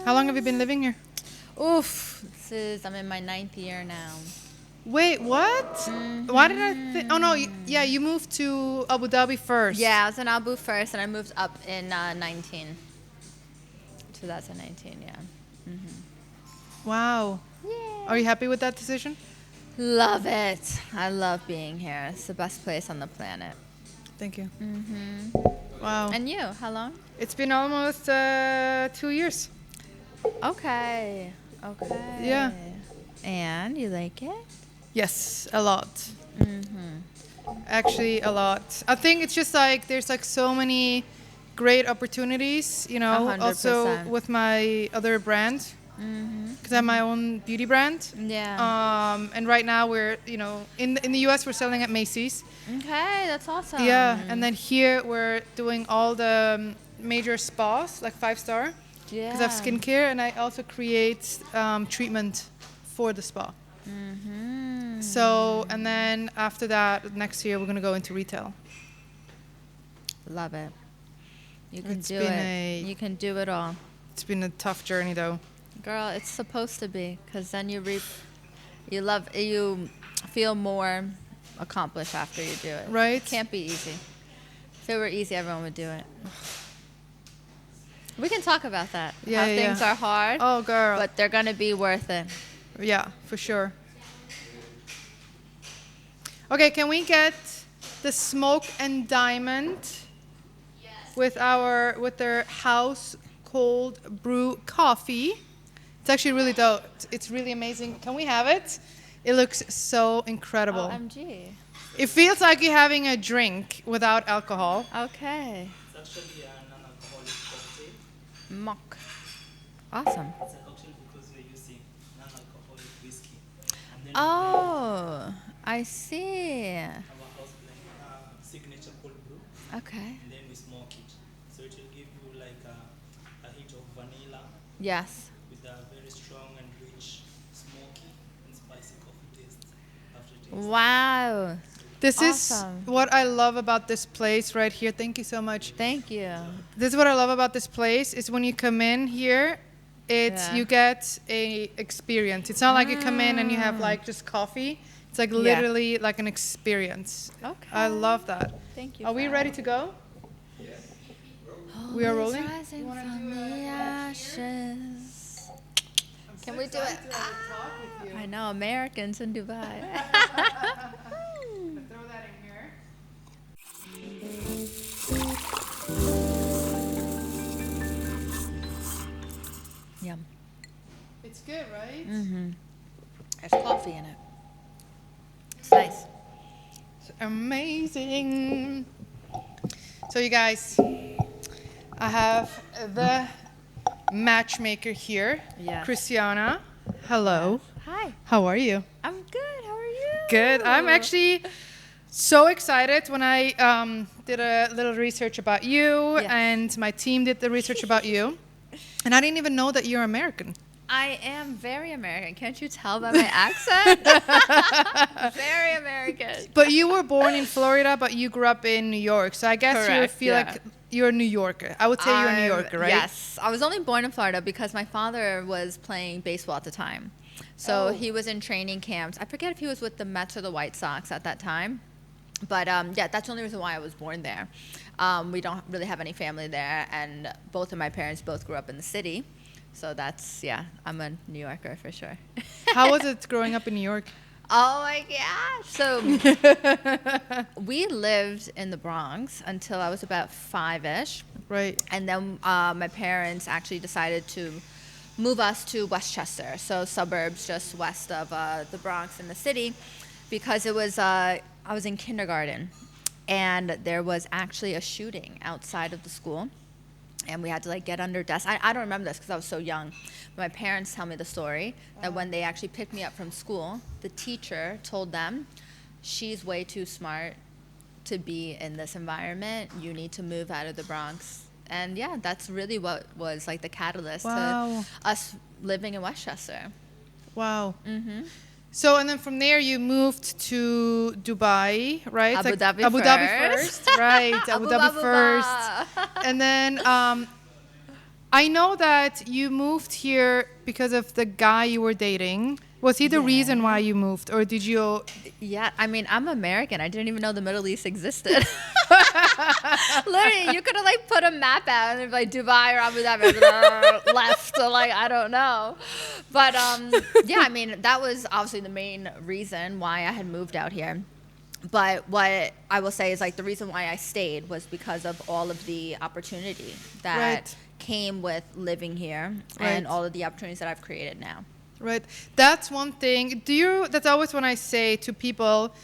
How long have you been living here? Oof. I'm in my 9th year now. Wait, what? Why did I think? Oh no, yeah, you moved to Abu Dhabi first. Yeah, I was in Abu first, and I moved up in 2019, yeah. Wow. Yeah. Are you happy with that decision? Love it. I love being here. It's the best place on the planet. Thank you. Wow. And you, how long? It's been almost 2 years. Okay. Yeah. And you like it? Yes, a lot. Actually, a lot. I think it's just like there's like so many great opportunities, you know, 100%. also with my other brand. Because I have my own beauty brand. Yeah. And right now we're, you know, in the US we're selling at Macy's. Okay, that's awesome. Yeah, and then here we're doing all the major spas, like 5-star. Yeah. Because I have skincare and I also create treatment for the spa. So, and then after that, next year we're going to go into retail. Love it. You can It's do been it. You can do it all. It's been a tough journey though. Girl, it's supposed to be, because then you feel more accomplished after you do it. Right? It can't be easy. If it were easy, everyone would do it. We can talk about that. Yeah, How yeah, things yeah. are hard, Oh, girl. but they're going to be worth it. Yeah, for sure. Okay, can we get the smoke and diamond with their house cold brew coffee? It's actually really dope. It's really amazing. Can we have it? It looks so incredible. OMG. It feels like you're having a drink without alcohol. Okay. It's actually a non-alcoholic cocktail. Mock. Awesome. It's a cocktail because we're using non-alcoholic whiskey. And then Oh, I see. our house blend signature cold brew, Okay. and then we smoke it. So it will give you like a hint of vanilla Yes. with a very strong and rich, smoky and spicy coffee taste after taste. Wow. This Awesome. is what I love about this place right here. Thank you so much. Thank you. This is what I love about this place is when you come in here, Yeah. you get a experience. It's not like you come in and you have like just coffee. It's like literally like an experience. Okay. I love that. Thank you. Are we ready to go? We are rolling? Rising from the ashes. Can we do it? I know, Americans in Dubai. Throw that in here. Yum. It's good, right? There's coffee in it. It's nice. It's amazing. So you guys, I have the matchmaker here. Yes. Christiana. Hello. Hi. How are you? I'm good. How are you? Good. I'm actually so excited when I did a little research about you Yes. and my team did the research about you. And I didn't even know that you're American. I am very American. Can't you tell by my accent? Very American. But you were born in Florida, but you grew up in New York. So I guess you Correct, feel yeah. like you're a New Yorker. I would say you're a New Yorker, right? Yes. I was only born in Florida because my father was playing baseball at the time. So Oh. he was in training camps. I forget if he was with the Mets or the White Sox at that time. But yeah, that's the only reason why I was born there. We don't really have any family there, and both of my parents both grew up in the city. So that's, yeah, I'm a New Yorker for sure. How was it growing up in New York? Oh my gosh. So we lived in the Bronx until I was about 5-ish. Right. And then my parents actually decided to move us to Westchester, so suburbs just west of the Bronx in the city, because it was I was in kindergarten, and there was actually a shooting outside of the school, and we had to like get under desks. I don't remember this because I was so young. But my parents tell me the story that when they actually picked me up from school, the teacher told them, "She's way too smart to be in this environment. You need to move out of the Bronx." And yeah, that's really what was like the catalyst Wow. to us living in Westchester. Wow. Mm-hmm. So, and then from there you moved to Dubai, right? Abu Dhabi Abu Dhabi first. first. Right. Abu Dhabi Dhabi first. And then I know that you moved here because of the guy you were dating. Was he the reason why you moved, or did you? Yeah, I mean, I'm American. I didn't even know the Middle East existed. Literally, you could have like put a map out and it'd be like Dubai or Abu Dhabi left. So like, I don't know, but yeah, I mean, that was obviously the main reason why I had moved out here. But what I will say is like the reason why I stayed was because of all of the opportunity that came with living here and all of the opportunities that I've created now. Right. That's one thing. That's always when I say to people,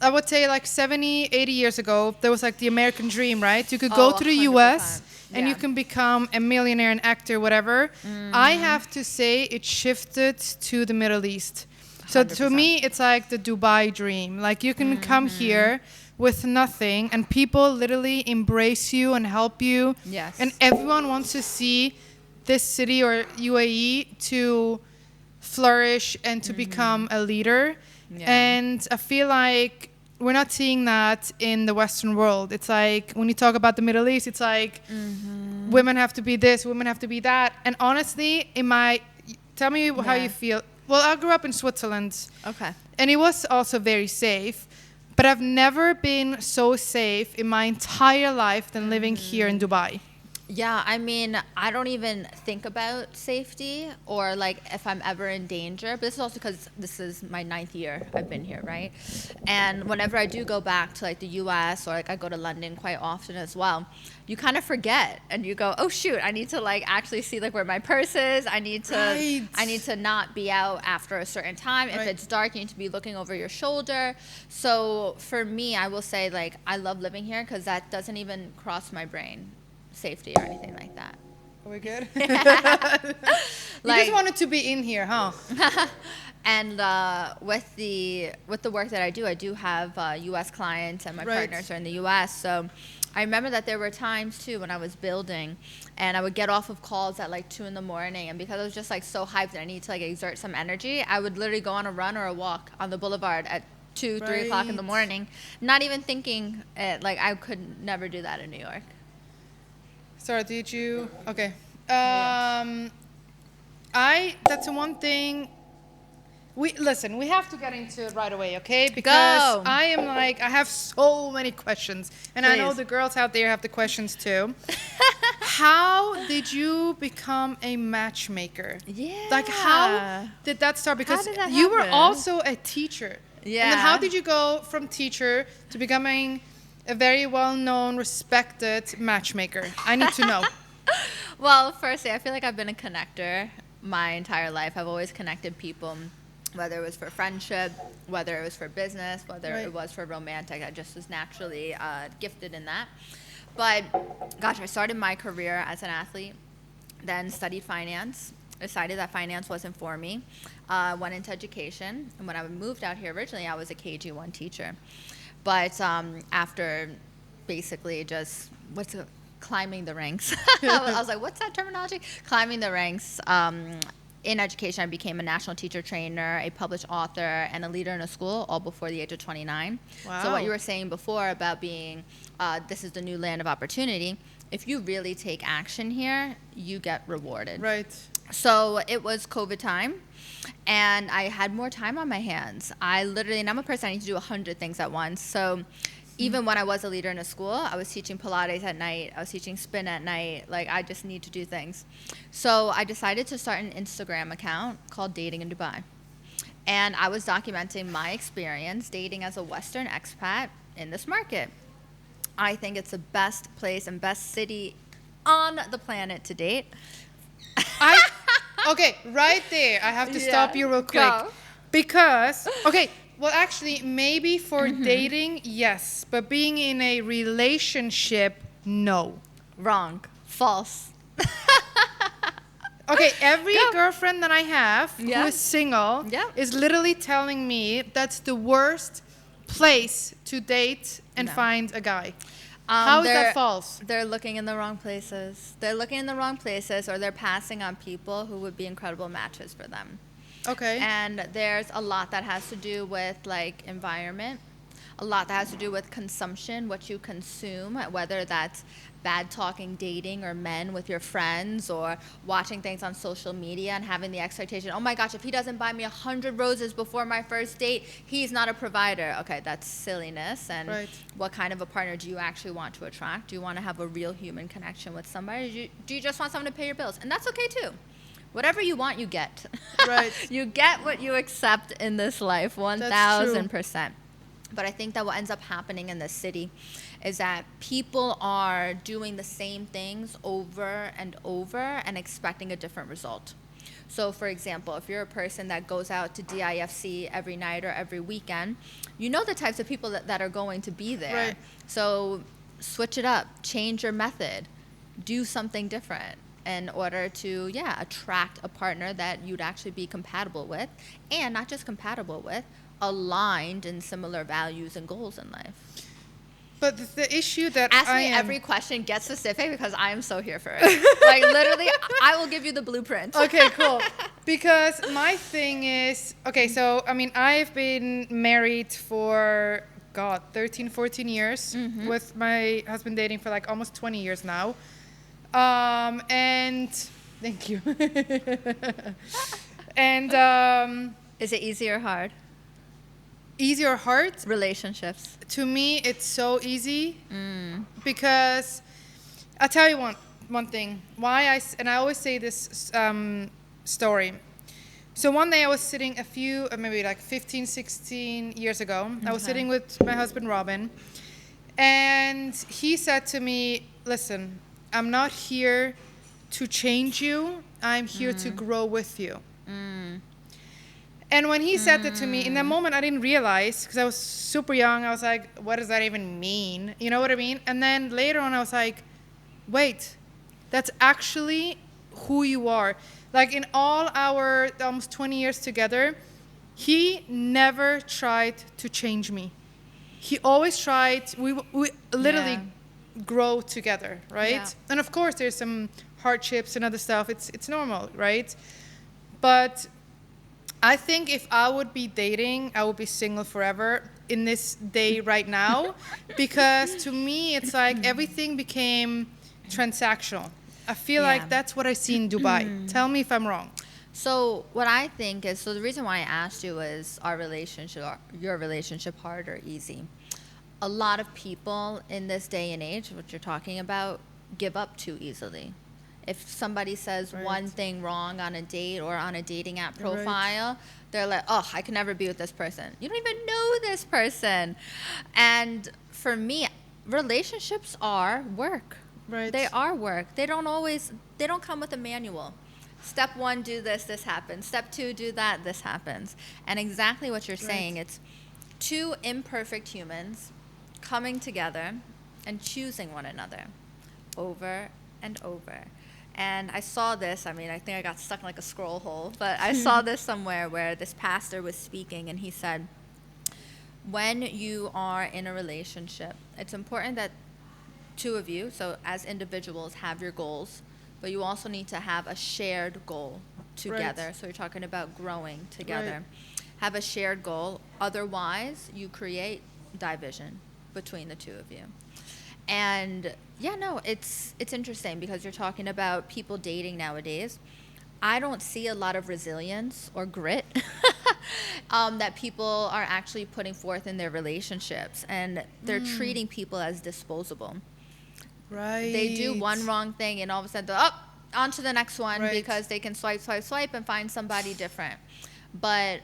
I would say like 70, 80 years ago, there was like the American dream, right? You could go to the 100%. US and you can become a millionaire, an actor, whatever. I have to say it shifted to the Middle East. So 100%. to me, it's like the Dubai dream. Like you can come here with nothing and people literally embrace you and help you. Yes. And everyone wants to see this city or UAE to flourish and to become a leader. Yeah. And I feel like we're not seeing that in the Western world. It's like when you talk about the Middle East, it's like women have to be this, women have to be that. And honestly, tell me how you feel. Well, I grew up in Switzerland. Okay. And it was also very safe. But I've never been so safe in my entire life than living here in Dubai. Yeah, I mean, I don't even think about safety or like if I'm ever in danger. But this is also because this is my 9th year I've been here, right? And whenever I do go back to like the US or like I go to London quite often as well, you kind of forget and you go, oh shoot, I need to like actually see like where my purse is. I need to not be out after a certain time. If it's dark, you need to be looking over your shoulder. So for me, I will say like I love living here because that doesn't even cross my brain. Safety or anything like that. Are we good? You just wanted to be in here, huh? And with the work that I do have U.S. clients and my partners are in the U.S. So I remember that there were times too when I was building and I would get off of calls at like 2 in the morning, and because I was just like so hyped and I need to like exert some energy, I would literally go on a run or a walk on the boulevard at 2, 3 o'clock in the morning, not even thinking like I could never do that in New York. Sorry, did you? Okay. That's one thing. We have to get into it right away, okay? Because I have so many questions. And I know the girls out there have the questions too. How did you become a matchmaker? Yeah. Like, how did that start? Because you were also a teacher. Yeah. And then how did you go from teacher to becoming a very well-known, respected matchmaker? I need to know. Well, firstly, I feel like I've been a connector my entire life. I've always connected people, whether it was for friendship, whether it was for business, whether it was for romantic. I just was naturally gifted in that. But, gosh, I started my career as an athlete, then studied finance, decided that finance wasn't for me, went into education. And when I moved out here originally, I was a KG1 teacher. But after basically just climbing the ranks, I was like, what's that terminology? Climbing the ranks. In education, I became a national teacher trainer, a published author, and a leader in a school, all before the age of 29. Wow. So what you were saying before about being, this is the new land of opportunity, if you really take action here, you get rewarded. Right. So it was COVID time, and I had more time on my hands. And I'm a person, I need to do 100 things at once. So even when I was a leader in a school, I was teaching Pilates at night, I was teaching spin at night. Like, I just need to do things. So I decided to start an Instagram account called Dating in Dubai. And I was documenting my experience dating as a Western expat in this market. I think it's the best place and best city on the planet to date. Okay, right there, I have to stop you real quick. Go. Because, well, actually, maybe for dating, yes. But being in a relationship, no. Wrong. False. Okay, every girlfriend that I have who is single is literally telling me that's the worst place to date and find a guy. How is that false? They're looking in the wrong places. They're looking in the wrong places, or they're passing on people who would be incredible matches for them. Okay. And there's a lot that has to do with like environment. a lot that has to do with consumption, what you consume, whether that's bad talking, dating, or men with your friends, or watching things on social media and having the expectation, oh my gosh, if he doesn't buy me 100 roses before my first date, he's not a provider. Okay, that's silliness. And Right. what kind of a partner do you actually want to attract? Do you want to have a real human connection with somebody? Do you just want someone to pay your bills? And that's okay too. Whatever you want, you get. Right. You get what you accept in this life, 1,000%. But I think that what ends up happening in this city is that people are doing the same things over and over and expecting a different result. So, for example, if you're a person that goes out to DIFC every night or every weekend, you know the types of people that are going to be there. Right. So switch it up, change your method, do something different in order to, attract a partner that you'd actually be compatible with, and not just compatible with, aligned in similar values and goals in life. But the issue that Ask I me am... every question, get specific, because I am so here for it. Like, literally, I will give you the blueprint. Okay, cool. Because my thing is, okay, so, I mean, I've been married for, 13, 14 years, with my husband dating for like almost 20 years now. And thank you. And Is it easy or hard? easy or hard? Relationships. To me, it's so easy because I'll tell you one thing. I always say this story. So one day I was sitting maybe like 15, 16 years ago. I was sitting with my husband, Robin, and he said to me, listen, I'm not here to change you. I'm here to grow with you. And when he said that to me, in that moment, I didn't realize, because I was super young. I was like, what does that even mean? You know what I mean? And then later on, I was like, wait, that's actually who you are. Like, in all our almost 20 years together, he never tried to change me. He always tried, we literally grow together, right? Yeah. And of course, there's some hardships and other stuff. It's normal, right? But I think if I would be dating, I would be single forever in this day right now, because to me, it's like everything became transactional. I feel like that's what I see in Dubai. Tell me if I'm wrong. So what I think is, the reason why I asked you is your relationship hard or easy? A lot of people in this day and age, what you're talking about, give up too easily. If somebody says one thing wrong on a date or on a dating app profile, they're like, oh, I can never be with this person. You don't even know this person. And for me, relationships are work. Right. They are work. They don't come with a manual. Step 1, do this, this happens. Step 2, do that, this happens. And exactly what you're saying, it's two imperfect humans coming together and choosing one another over and over. And I saw this, I think I got stuck in like a scroll hole, but I saw this somewhere where this pastor was speaking, and he said, when you are in a relationship, it's important that two of you, so as individuals, have your goals, but you also need to have a shared goal together. So you're talking about growing together. Have a shared goal. Otherwise, you create division between the two of you. And it's interesting because you're talking about people dating nowadays. I don't see a lot of resilience or grit that people are actually putting forth in their relationships, and they're treating people as disposable. Right. They do one wrong thing and all of a sudden they're on to the next one because they can swipe and find somebody different. But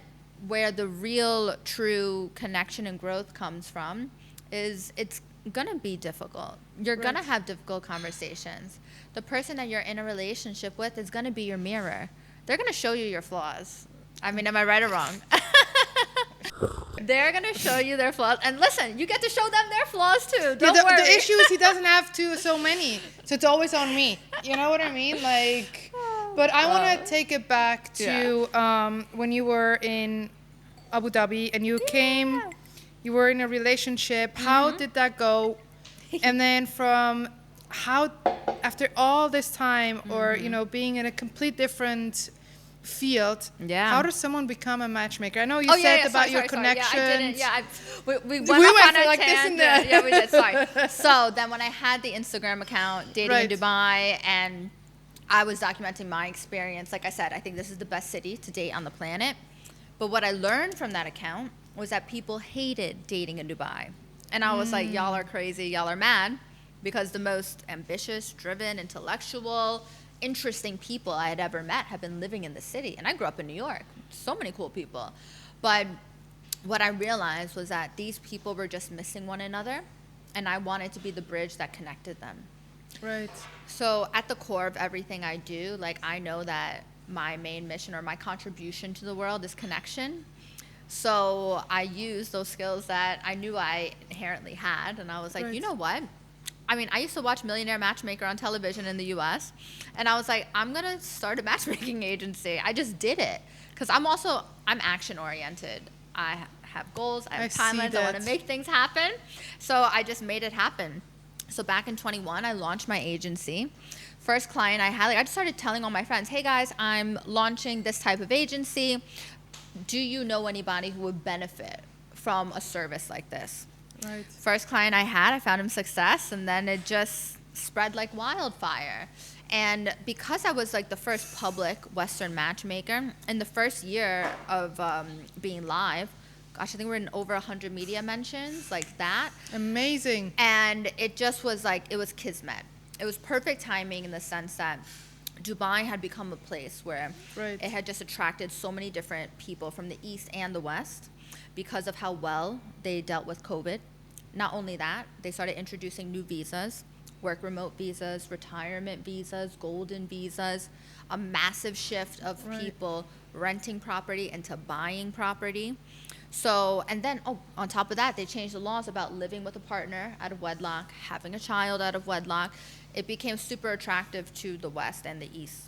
where the real true connection and growth comes from is it's gonna be difficult. You're gonna have difficult conversations. The person that you're in a relationship with is gonna be your mirror. They're gonna show you your flaws. Am I right or wrong? They're gonna show you their flaws, and listen, you get to show them their flaws too. Don't worry. The issue is he doesn't have so many, so it's always on me. You know what I mean? Like, but I want to take it back to when you were in Abu Dhabi and you came. You were in a relationship. How did that go? And then from how, after all this time, or being in a complete different field. Yeah. How does someone become a matchmaker? I know you Oh, said about your connections. Yeah, I didn't. Yeah, we went We off went on for a like this tangent. and that. Yeah, we did. Sorry. So then when I had the Instagram account, Dating Right. in Dubai, and I was documenting my experience. Like I said, I think this is the best city to date on the planet. But what I learned from that account was that people hated dating in Dubai. And I was like, y'all are crazy, y'all are mad, because the most ambitious, driven, intellectual, interesting people I had ever met have been living in the city. And I grew up in New York. So many cool people. But what I realized was that these people were just missing one another, and I wanted to be the bridge that connected them. Right. So at the core of everything I do, like, I know that my main mission or my contribution to the world is connection. So I use those skills that I knew I inherently had, and I was like, Right. you know what? I mean, I used to watch Millionaire Matchmaker on television in the US, and I was like, I'm going to start a matchmaking agency. I just did it. Because I'm action oriented. I have goals, I have I see timelines, I want to that. make things happen. So I just made it happen. So back in 21, I launched my agency. First client I had, like, I just started telling all my friends, hey guys, I'm launching this type of agency. Do you know anybody who would benefit from a service like this? Right. First client I had, I found him success, and then it just spread like wildfire. And because I was like the first public Western matchmaker, in the first year of being live, gosh, I think we're in over 100 media mentions, like that. Amazing. And it just was like, it was kismet. It was perfect timing in the sense that Dubai had become a place where Right. it had just attracted so many different people from the East and the West because of how well they dealt with COVID. Not only that, they started introducing new visas, work remote visas, retirement visas, golden visas, a massive shift of Right. people renting property into buying property. So, and then, on top of that, they changed the laws about living with a partner out of wedlock, having a child out of wedlock. It became super attractive to the West and the East.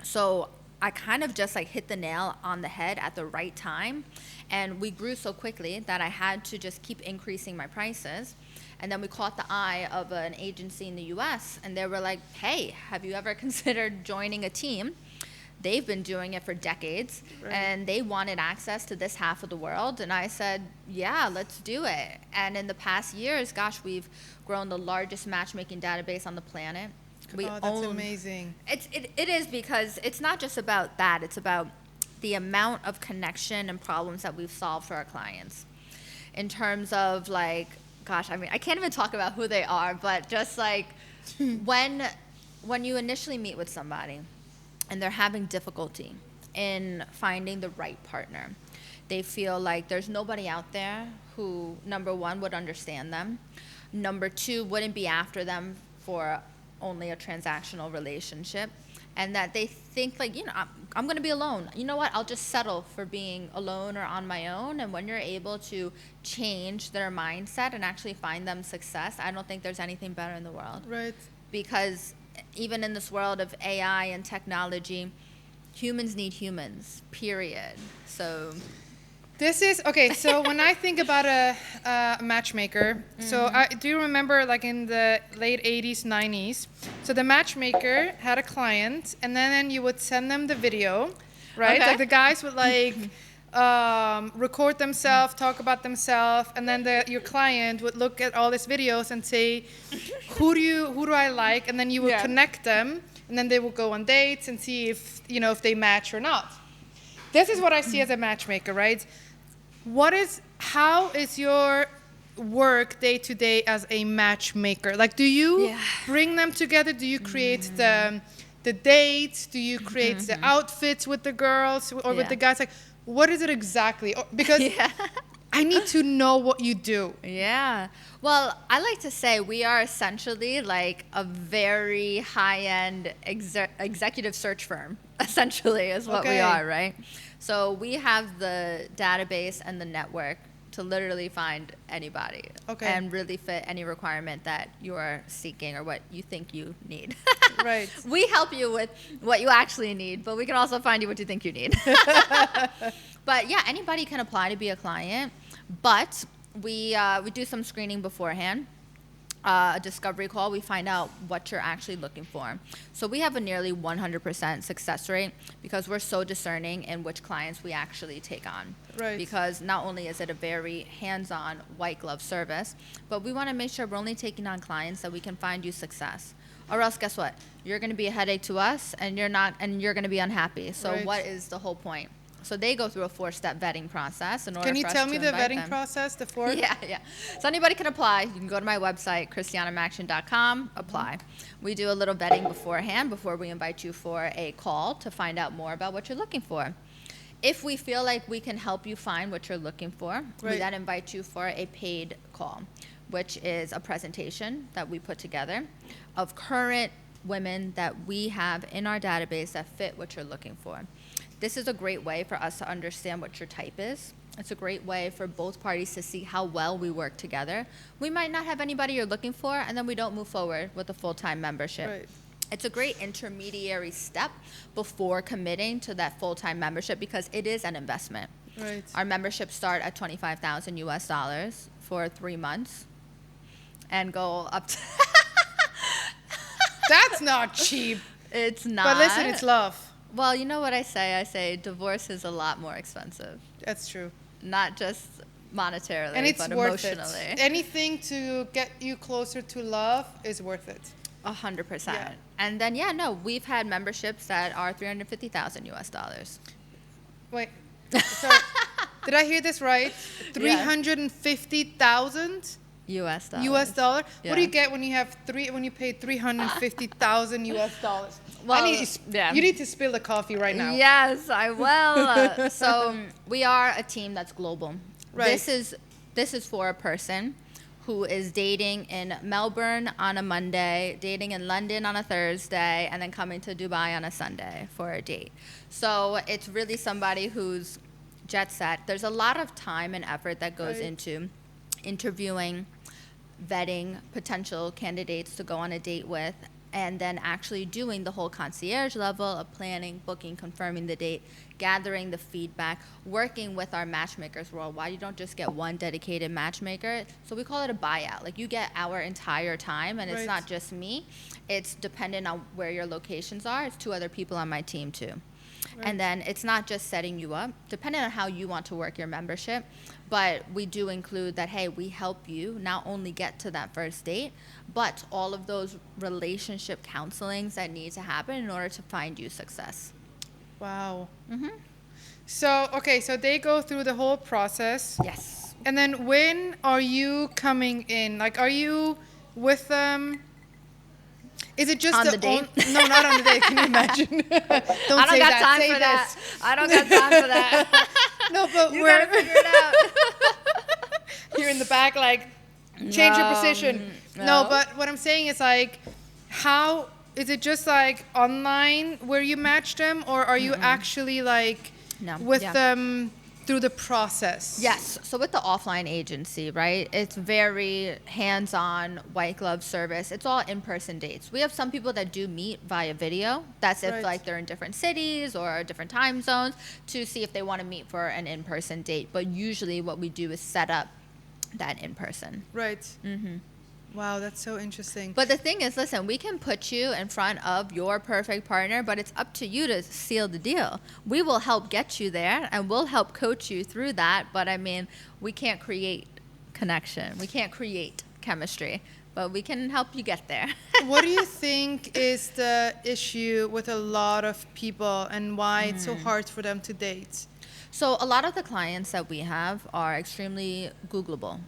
So I kind of just like hit the nail on the head at the right time. And we grew so quickly that I had to just keep increasing my prices. And then we caught the eye of an agency in the US, and they were like, hey, have you ever considered joining a team? They've been doing it for decades, Right. and they wanted access to this half of the world. And I said, yeah, let's do it. And in the past years, gosh, we've grown the largest matchmaking database on the planet. We Oh, that's own, amazing. it is, because it's not just about that. It's about the amount of connection and problems that we've solved for our clients. In terms of like, gosh, I mean, I can't even talk about who they are, but just like when you initially meet with somebody and they're having difficulty in finding the right partner, they feel like there's nobody out there who, number one, would understand them, number two, wouldn't be after them for only a transactional relationship, and that they think like, I'm going to be alone. You know what? I'll just settle for being alone or on my own. And when you're able to change their mindset and actually find them success, I don't think there's anything better in the world. Right. Because even in this world of AI and technology, humans need humans, period. So This is okay. So when I think about a matchmaker, so do you remember like in the late 80s, 90s? So the matchmaker had a client, and then you would send them the video, right? Okay. Like the guys would like record themselves, talk about themselves, and then your client would look at all these videos and say, who do I like? And then you would Yeah. connect them, and then they would go on dates and see if they match or not. This is what I see as a matchmaker, right? How is your work day to day as a matchmaker? Like, do you Yeah. bring them together? Do you create the dates? Do you create the outfits with the girls or with Yeah. the guys? Like, what is it exactly? Because yeah. I need to know what you do. Yeah. Well, I like to say we are essentially like a very high-end executive search firm, essentially, is what we Okay. are, right? So we have the database and the network to literally find anybody Okay. and really fit any requirement that you are seeking or what you think you need. Right. We help you with what you actually need, but we can also find you what you think you need. But yeah, anybody can apply to be a client, but we do some screening beforehand. a discovery call, we find out what you're actually looking for. So we have a nearly 100% success rate because we're so discerning in which clients we actually take on. Right. Because not only is it a very hands-on white glove service, but we want to make sure we're only taking on clients that we can find you success. Or else, guess what? You're going to be a headache to us, and you're going to be unhappy. So Right. what is the whole point? So they go through a 4-step vetting process in order Can you for us tell to me the invite vetting them. process, the 4? Yeah. So anybody can apply. You can go to my website, christianamaxion.com, apply. We do a little vetting beforehand before we invite you for a call to find out more about what you're looking for. If we feel like we can help you find what you're looking for, we Right. then invite you for a paid call, which is a presentation that we put together of current women that we have in our database that fit what you're looking for. This is a great way for us to understand what your type is. It's a great way for both parties to see how well we work together. We might not have anybody you're looking for, and then we don't move forward with a full-time membership. Right. It's a great intermediary step before committing to that full-time membership because it is an investment. Right. Our memberships start at $25,000 US for 3 months and go up to That's not cheap. It's not. But listen, it's love. Well, you know what I say? I say divorce is a lot more expensive. That's true. Not just monetarily, And it's but worth emotionally. it. Anything to get you closer to love is worth it. 100%. Yeah. And then, we've had memberships that are $350,000 US. Wait. So, did I hear this right? 350,000 US dollars. US dollar. Yeah. What do you get when you pay 350,000 US dollars? Well, You need to spill the coffee right now. Yes, I will. So we are a team that's global. Right. This is for a person who is dating in Melbourne on a Monday, dating in London on a Thursday, and then coming to Dubai on a Sunday for a date. So it's really somebody who's jet set. There's a lot of time and effort that goes Right. into interviewing, vetting potential candidates to go on a date with, and then actually doing the whole concierge level of planning, booking, confirming the date, gathering the feedback, working with our matchmakers worldwide. You don't just get one dedicated matchmaker. So we call it a buyout. Like, you get our entire time, and it's Right. not just me. It's dependent on where your locations are. It's 2 other people on my team too. Right. And then it's not just setting you up, depending on how you want to work your membership, but we do include that, hey, we help you not only get to that first date, but all of those relationship counselings that need to happen in order to find you success. Wow. Mm-hmm. So, okay, so they go through the whole process. Yes. And then when are you coming in? Like, are you with them? Is it just On the date? No, not on the date. Can you imagine? Don't I don't say got that. time Say for that. this. I don't got time for that. No, but You gotta figure it out. you're in the back, like, change your position. No, no. but what I'm saying is, like, how is it just like online where you match them, or are you actually like No, with yeah. them through the process? Yes. So with the offline agency, right, it's very hands-on, white glove service. It's all in-person dates. We have some people that do meet via video. That's if Right. like they're in different cities or different time zones to see if they want to meet for an in-person date. But usually what we do is set up that in-person. Right. Mm-hmm. Wow, that's so interesting. But the thing is, listen, we can put you in front of your perfect partner, but it's up to you to seal the deal. We will help get you there, and we'll help coach you through that. But, I mean, we can't create connection. We can't create chemistry, but we can help you get there. What do you think is the issue with a lot of people and why it's so hard for them to date? So a lot of the clients that we have are extremely Googleable.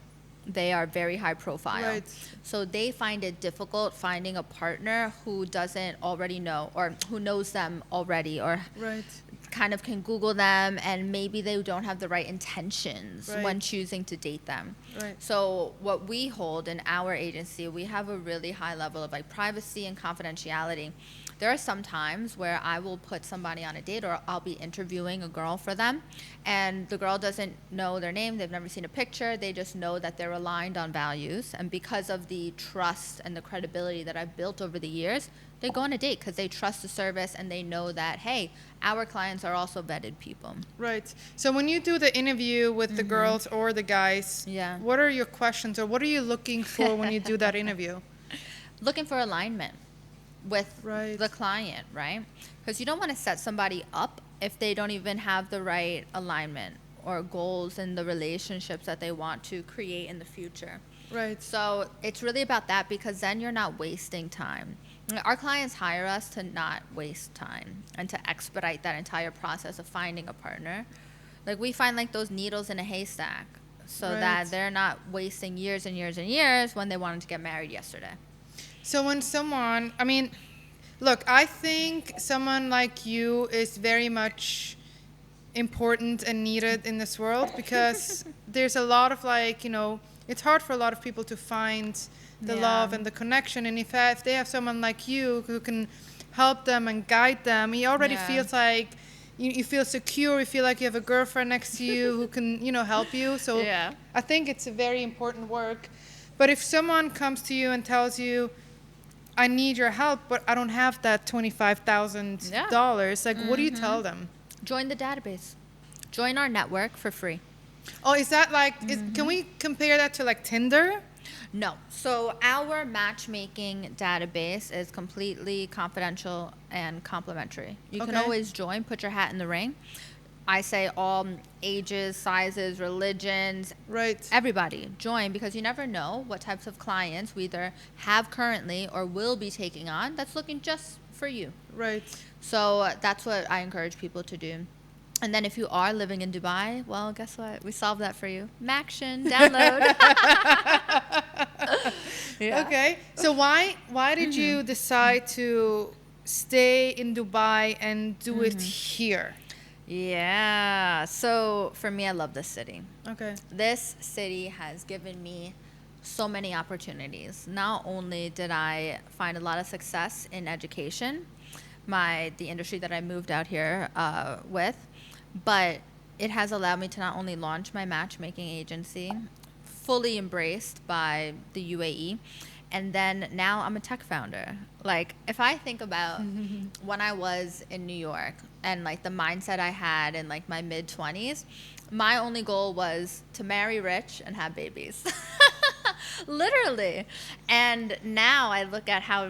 They are very high profile. Right. So they find it difficult finding a partner who doesn't already know or who knows them already or Right. kind of can Google them, and maybe they don't have the right intentions Right. when choosing to date them. Right. So what we hold in our agency, we have a really high level of like privacy and confidentiality there are some times where I will put somebody on a date, or I'll be interviewing a girl for them, and the girl doesn't know their name, they've never seen a picture, they just know that they're aligned on values, and because of the trust and the credibility that I've built over the years, they go on a date because they trust the service and they know that, hey, our clients are also vetted people. Right. So when you do the interview with the girls or the guys, Yeah. what are your questions, or what are you looking for when you do that interview? Looking for alignment with Right. the client, right? Because you don't want to set somebody up if they don't even have the right alignment or goals in the relationships that they want to create in the future. Right. So it's really about that, because then you're not wasting time. Our clients hire us to not waste time and to expedite that entire process of finding a partner. Like, we find like those needles in a haystack, so Right. that they're not wasting years and years and years when they wanted to get married yesterday. So when someone, I mean, look, I think someone like you is very much important and needed in this world, because there's a lot of, like, you know, it's hard for a lot of people to find the Yeah. love and the connection. And if they have someone like you who can help them and guide them, he already Yeah. feels like you feel secure. You feel like you have a girlfriend next to you who can, you know, help you. So Yeah. I think it's a very important work. But if someone comes to you and tells you, I need your help, but I don't have that $25,000, like, what do you tell them? Join the database. Join our network for free. Oh, is that like, can we compare that to like Tinder? No. So our matchmaking database is completely confidential and complimentary. You can Okay. always join, put your hat in the ring. I say all ages, sizes, religions, Right. everybody join, because you never know what types of clients we either have currently or will be taking on that's looking just for you. Right. So that's what I encourage people to do. And then if you are living in Dubai, well, guess what? We solved that for you. Maxion, download. Yeah. Okay. So why did you decide to stay in Dubai and do it here? Yeah. So for me, I love this city. Okay. This city has given me so many opportunities. Not only did I find a lot of success in education, the industry that I moved out here with, but it has allowed me to not only launch my matchmaking agency, fully embraced by the UAE, and then now I'm a tech founder. Like, if I think about when I was in New York and like the mindset I had in like my mid-20s, my only goal was to marry rich and have babies. Literally. And now I look at how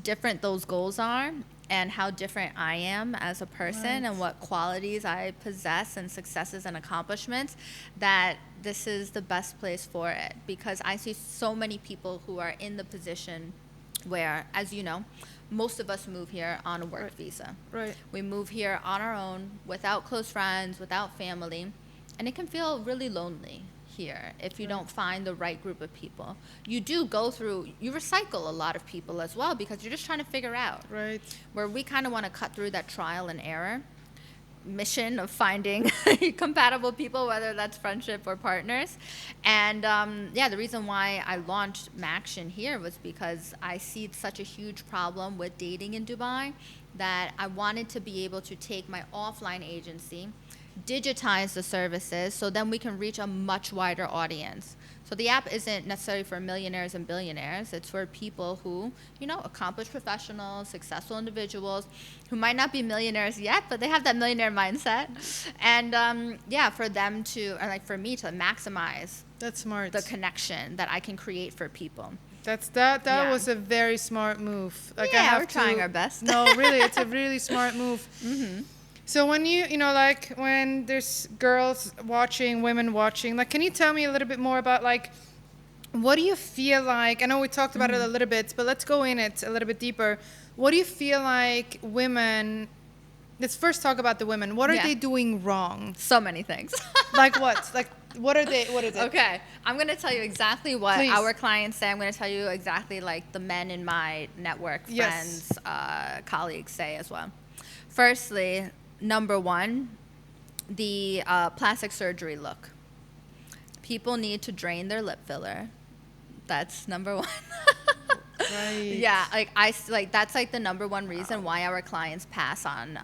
different those goals are and how different I am as a person, Right. and what qualities I possess and successes and accomplishments, that this is the best place for it, because I see so many people who are in the position where, as you know, most of us move here on a work visa. Right. We move here on our own, without close friends, without family, and it can feel really lonely here if you don't find the right group of people. You recycle a lot of people as well, because you're just trying to figure out. Right. Where we kind of want to cut through that trial and error mission of finding compatible people, whether that's friendship or partners. And the reason why I launched Maxion here was because I see such a huge problem with dating in Dubai, that I wanted to be able to take my offline agency, digitize the services, so then we can reach a much wider audience. So the app isn't necessarily for millionaires and billionaires. It's for people who, accomplished professionals, successful individuals who might not be millionaires yet, but they have that millionaire mindset. And for them to, or like for me to maximize That's smart. the connection that I can create for people. That Yeah. was a very smart move. Like, I Yeah, have we're trying our best. No, really, it's a really smart move. Mm-hmm. So when like when there's girls watching, women watching, like, can you tell me a little bit more about, like, what do you feel like? I know we talked about it a little bit, but let's go in it a little bit deeper. What do you feel like women? Let's first talk about the women. What are Yeah. they doing wrong? So many things. Like what? Like, what are they? What is it? Okay, I'm going to tell you exactly what Please. our clients say. I'm going to tell you exactly like the men in my network, Yes. friends, colleagues say as well. Firstly, number one, the plastic surgery look. People need to drain their lip filler. That's number one. Right. Yeah, like that's like the number one reason why our clients pass on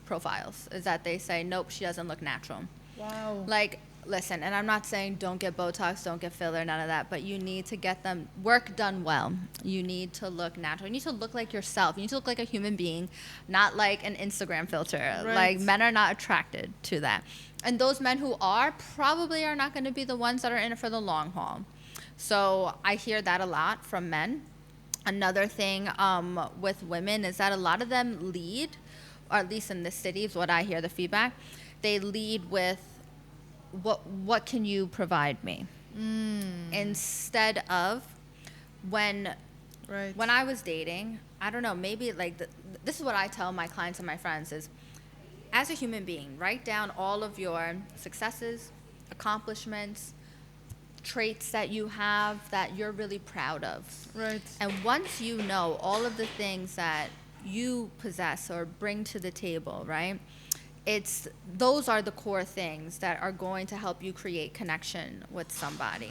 profiles is that they say, nope, she doesn't look natural. Wow. Like, listen, and I'm not saying don't get Botox, don't get filler, none of that, but you need to get them work done well. You need to look natural. You need to look like yourself. You need to look like a human being, not like an Instagram filter. Right. Like, men are not attracted to that. And those men who are probably are not going to be the ones that are in it for the long haul. So I hear that a lot from men. Another thing with women is that a lot of them lead, or at least in this city is what I hear the feedback, they lead with, what can you provide me? Instead of when I was dating, I don't know, maybe like this is what I tell my clients and my friends is, as a human being, write down all of your successes, accomplishments, traits that you have that you're really proud of. Right. And once you know all of the things that you possess or bring to the table, right? Those are the core things that are going to help you create connection with somebody.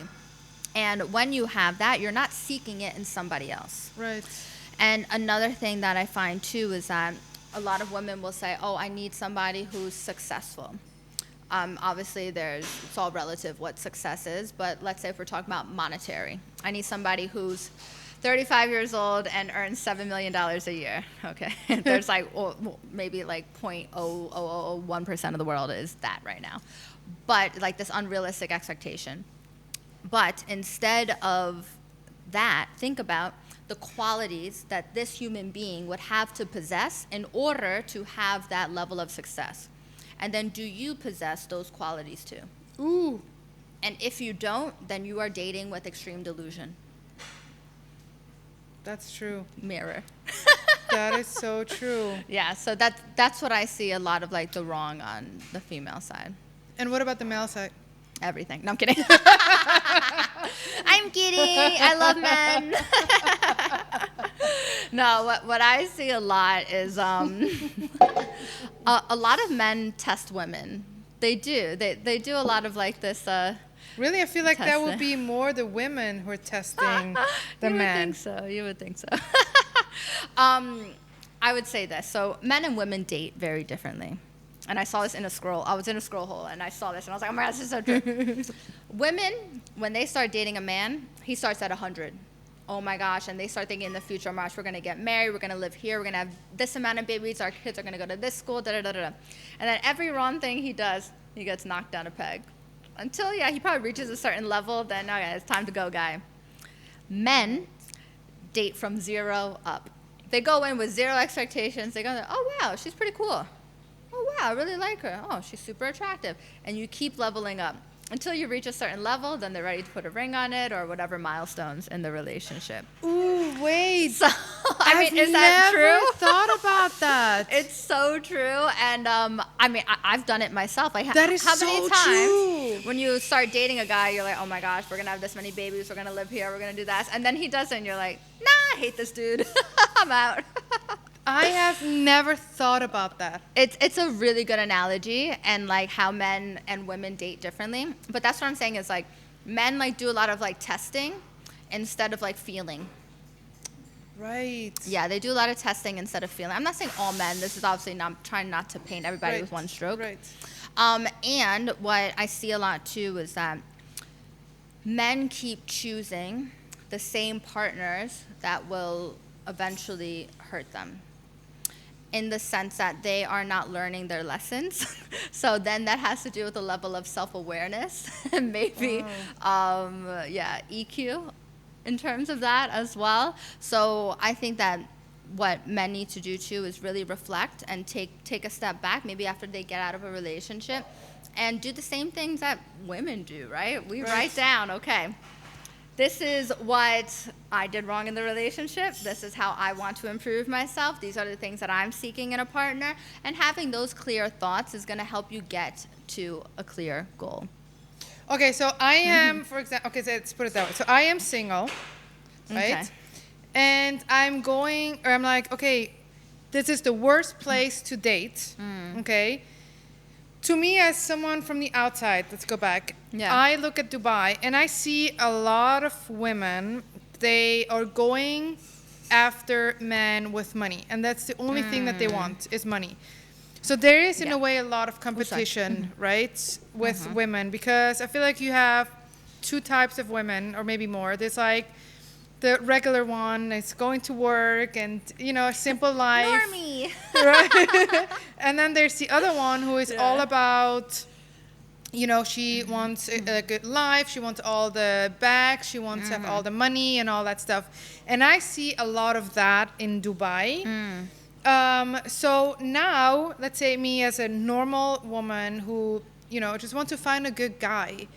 And when you have that, you're not seeking it in somebody else. Right. And another thing that I find too is that a lot of women will say, oh, I need somebody who's successful. Obviously, it's all relative what success is, but let's say if we're talking about monetary. I need somebody who's 35 years old and earns $7 million a year. Okay. There's like, maybe like 0.0001% of the world is that right now. But like this unrealistic expectation. But instead of that, think about the qualities that this human being would have to possess in order to have that level of success. And then do you possess those qualities too? Ooh. And if you don't, then you are dating with extreme delusion. That's true. Mirror. That is so true. Yeah, so that's what I see a lot of like the wrong on the female side. And what about the male side? Everything. No, I'm kidding. I'm kidding. I love men. No, what I see a lot is a lot of men test women. They do. They do a lot of like this. Really, I feel like that would testing. be more the women who are testing the men. You would think so. I would say this. So men and women date very differently. And I saw this in a scroll. I was in a scroll hole, and I saw this, and I was like, oh my God, this is so true. Women, when they start dating a man, he starts at 100. Oh my gosh, and they start thinking in the future, Marsh, we're going to get married, we're going to live here, we're going to have this amount of babies, our kids are going to go to this school, da-da-da-da. And then every wrong thing he does, he gets knocked down a peg. Until, he probably reaches a certain level, then, okay, it's time to go, guy. Men date from 0 up. They go in with 0 expectations. They go, oh, wow, she's pretty cool. Oh, wow, I really like her. Oh, she's super attractive. And you keep leveling up until you reach a certain level, then they're ready to put a ring on it or whatever milestones in the relationship. Ooh, wait. So, I mean, is that true? I've never thought about that. It's so true. And, I mean, I've done it myself. Like, That is how many so times true. when you start dating a guy, you're like, oh, my gosh, we're going to have this many babies. We're going to live here. We're going to do that. And then he does it, and you're like, nah, I hate this dude. I'm out. I have never thought about that. It's a really good analogy and like how men and women date differently. But that's what I'm saying is like men like do a lot of like testing instead of like feeling. Right. Yeah, they do a lot of testing instead of feeling. I'm not saying all men. This is obviously not trying not to paint everybody with one stroke. Right. And what I see a lot too is that men keep choosing the same partners that will eventually hurt them, in the sense that they are not learning their lessons. So then that has to do with a level of self-awareness and maybe, EQ in terms of that as well. So I think that what men need to do too is really reflect and take a step back, maybe after they get out of a relationship, and do the same things that women do, right? We write down, okay, this is what I did wrong in the relationship. This is how I want to improve myself. These are the things that I'm seeking in a partner. And having those clear thoughts is going to help you get to a clear goal. Okay, so I am, for example, so let's put it that way. So I am single, right? Okay. And I'm like, okay, this is the worst place to date, okay? To me, as someone from the outside, let's go back. Yeah. I look at Dubai and I see a lot of women. They are going after men with money, and that's the only thing that they want is money. So there is, in a way, a lot of competition, right, with women, because I feel like you have two types of women, or maybe more. There's like the regular one is going to work and, you know, a simple life. Normie. Right? And then there's the other one who is all about, you know, she wants a good life. She wants all the bags. She wants to have all the money and all that stuff. And I see a lot of that in Dubai. So now, let's say me as a normal woman who, you know, just want to find a good guy,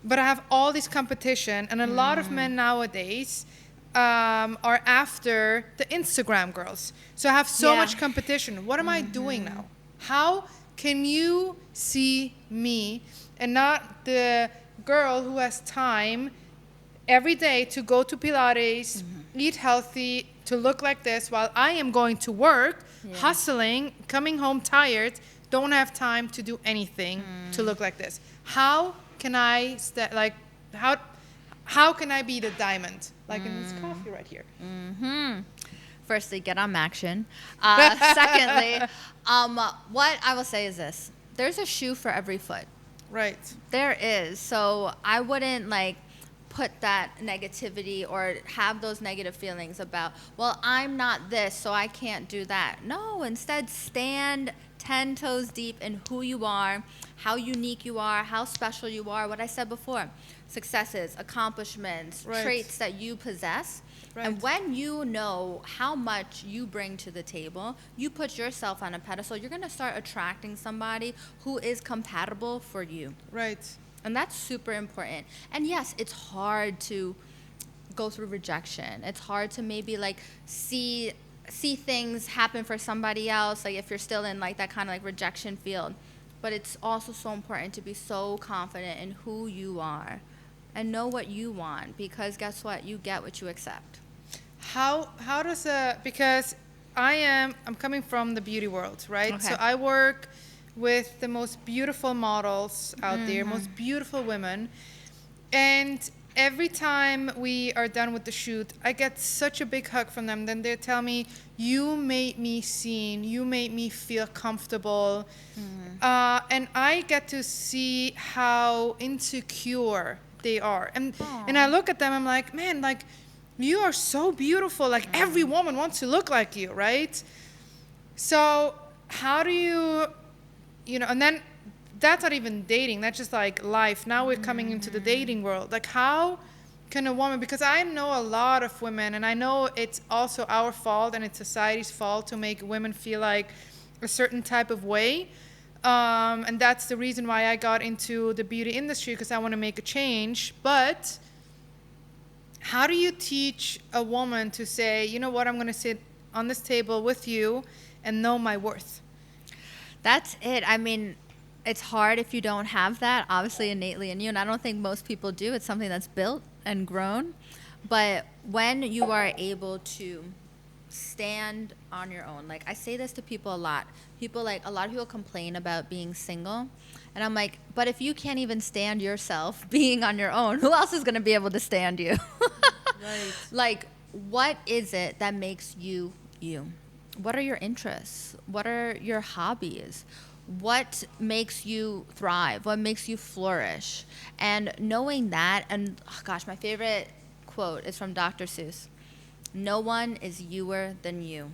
but I have all this competition, and a lot of men nowadays are after the Instagram girls. So I have so much competition. What am I doing now? How can you see me and not the girl who has time every day to go to Pilates, eat healthy, to look like this while I am going to work, hustling, coming home tired, don't have time to do anything to look like this? How can I how can I be the diamond, like in this coffee right here? Firstly, get on Maxion. Secondly, what I will say is this: there's a shoe for every foot. Right. There is. So I wouldn't like put that negativity or have those negative feelings about, well, I'm not this, so I can't do that. No, instead stand 10 toes deep in who you are, how unique you are, how special you are. What I said before, successes, accomplishments, traits that you possess. Right. And when you know how much you bring to the table, you put yourself on a pedestal, you're going to start attracting somebody who is compatible for you. Right. And that's super important. And yes, it's hard to go through rejection. It's hard to maybe like see things happen for somebody else, like if you're still in like that kind of like rejection field. But it's also so important to be so confident in who you are and know what you want, because guess what? You get what you accept. How does because I'm coming from the beauty world, right? Okay. So I work with the most beautiful models out there, most beautiful women. And every time we are done with the shoot, I get such a big hug from them. Then they tell me, you made me seen, you made me feel comfortable. And I get to see how insecure they are. And I look at them, I'm like, man, like, you are so beautiful. Like, every woman wants to look like you, right? So how do you know, and then that's not even dating, that's just like life. Now we're coming into the dating world. Like, how can a woman, because I know a lot of women, and I know it's also our fault and it's society's fault to make women feel like a certain type of way. And that's the reason why I got into the beauty industry, because I want to make a change. But how do you teach a woman to say, you know what, I'm going to sit on this table with you and know my worth? That's it. I mean, it's hard if you don't have that, obviously, innately in you. And I don't think most people do. It's something that's built and grown. But when you are able to stand on your own, like I say this to people a lot. A lot of people complain about being single. And I'm like, but if you can't even stand yourself being on your own, who else is going to be able to stand you? Right. Like, what is it that makes you you? What are your interests? What are your hobbies? What makes you thrive? What makes you flourish? And knowing that, and oh gosh, my favorite quote is from Dr. Seuss. No one is youer than you.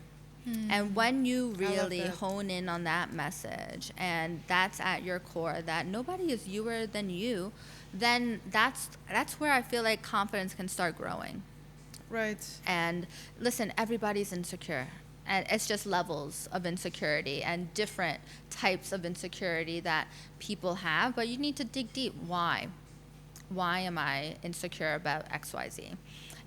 And when you really hone in on that message, and that's at your core, that nobody is youer than you, then that's where I feel like confidence can start growing. Right. And listen, everybody's insecure. And it's just levels of insecurity and different types of insecurity that people have. But you need to dig deep. Why? Why am I insecure about XYZ?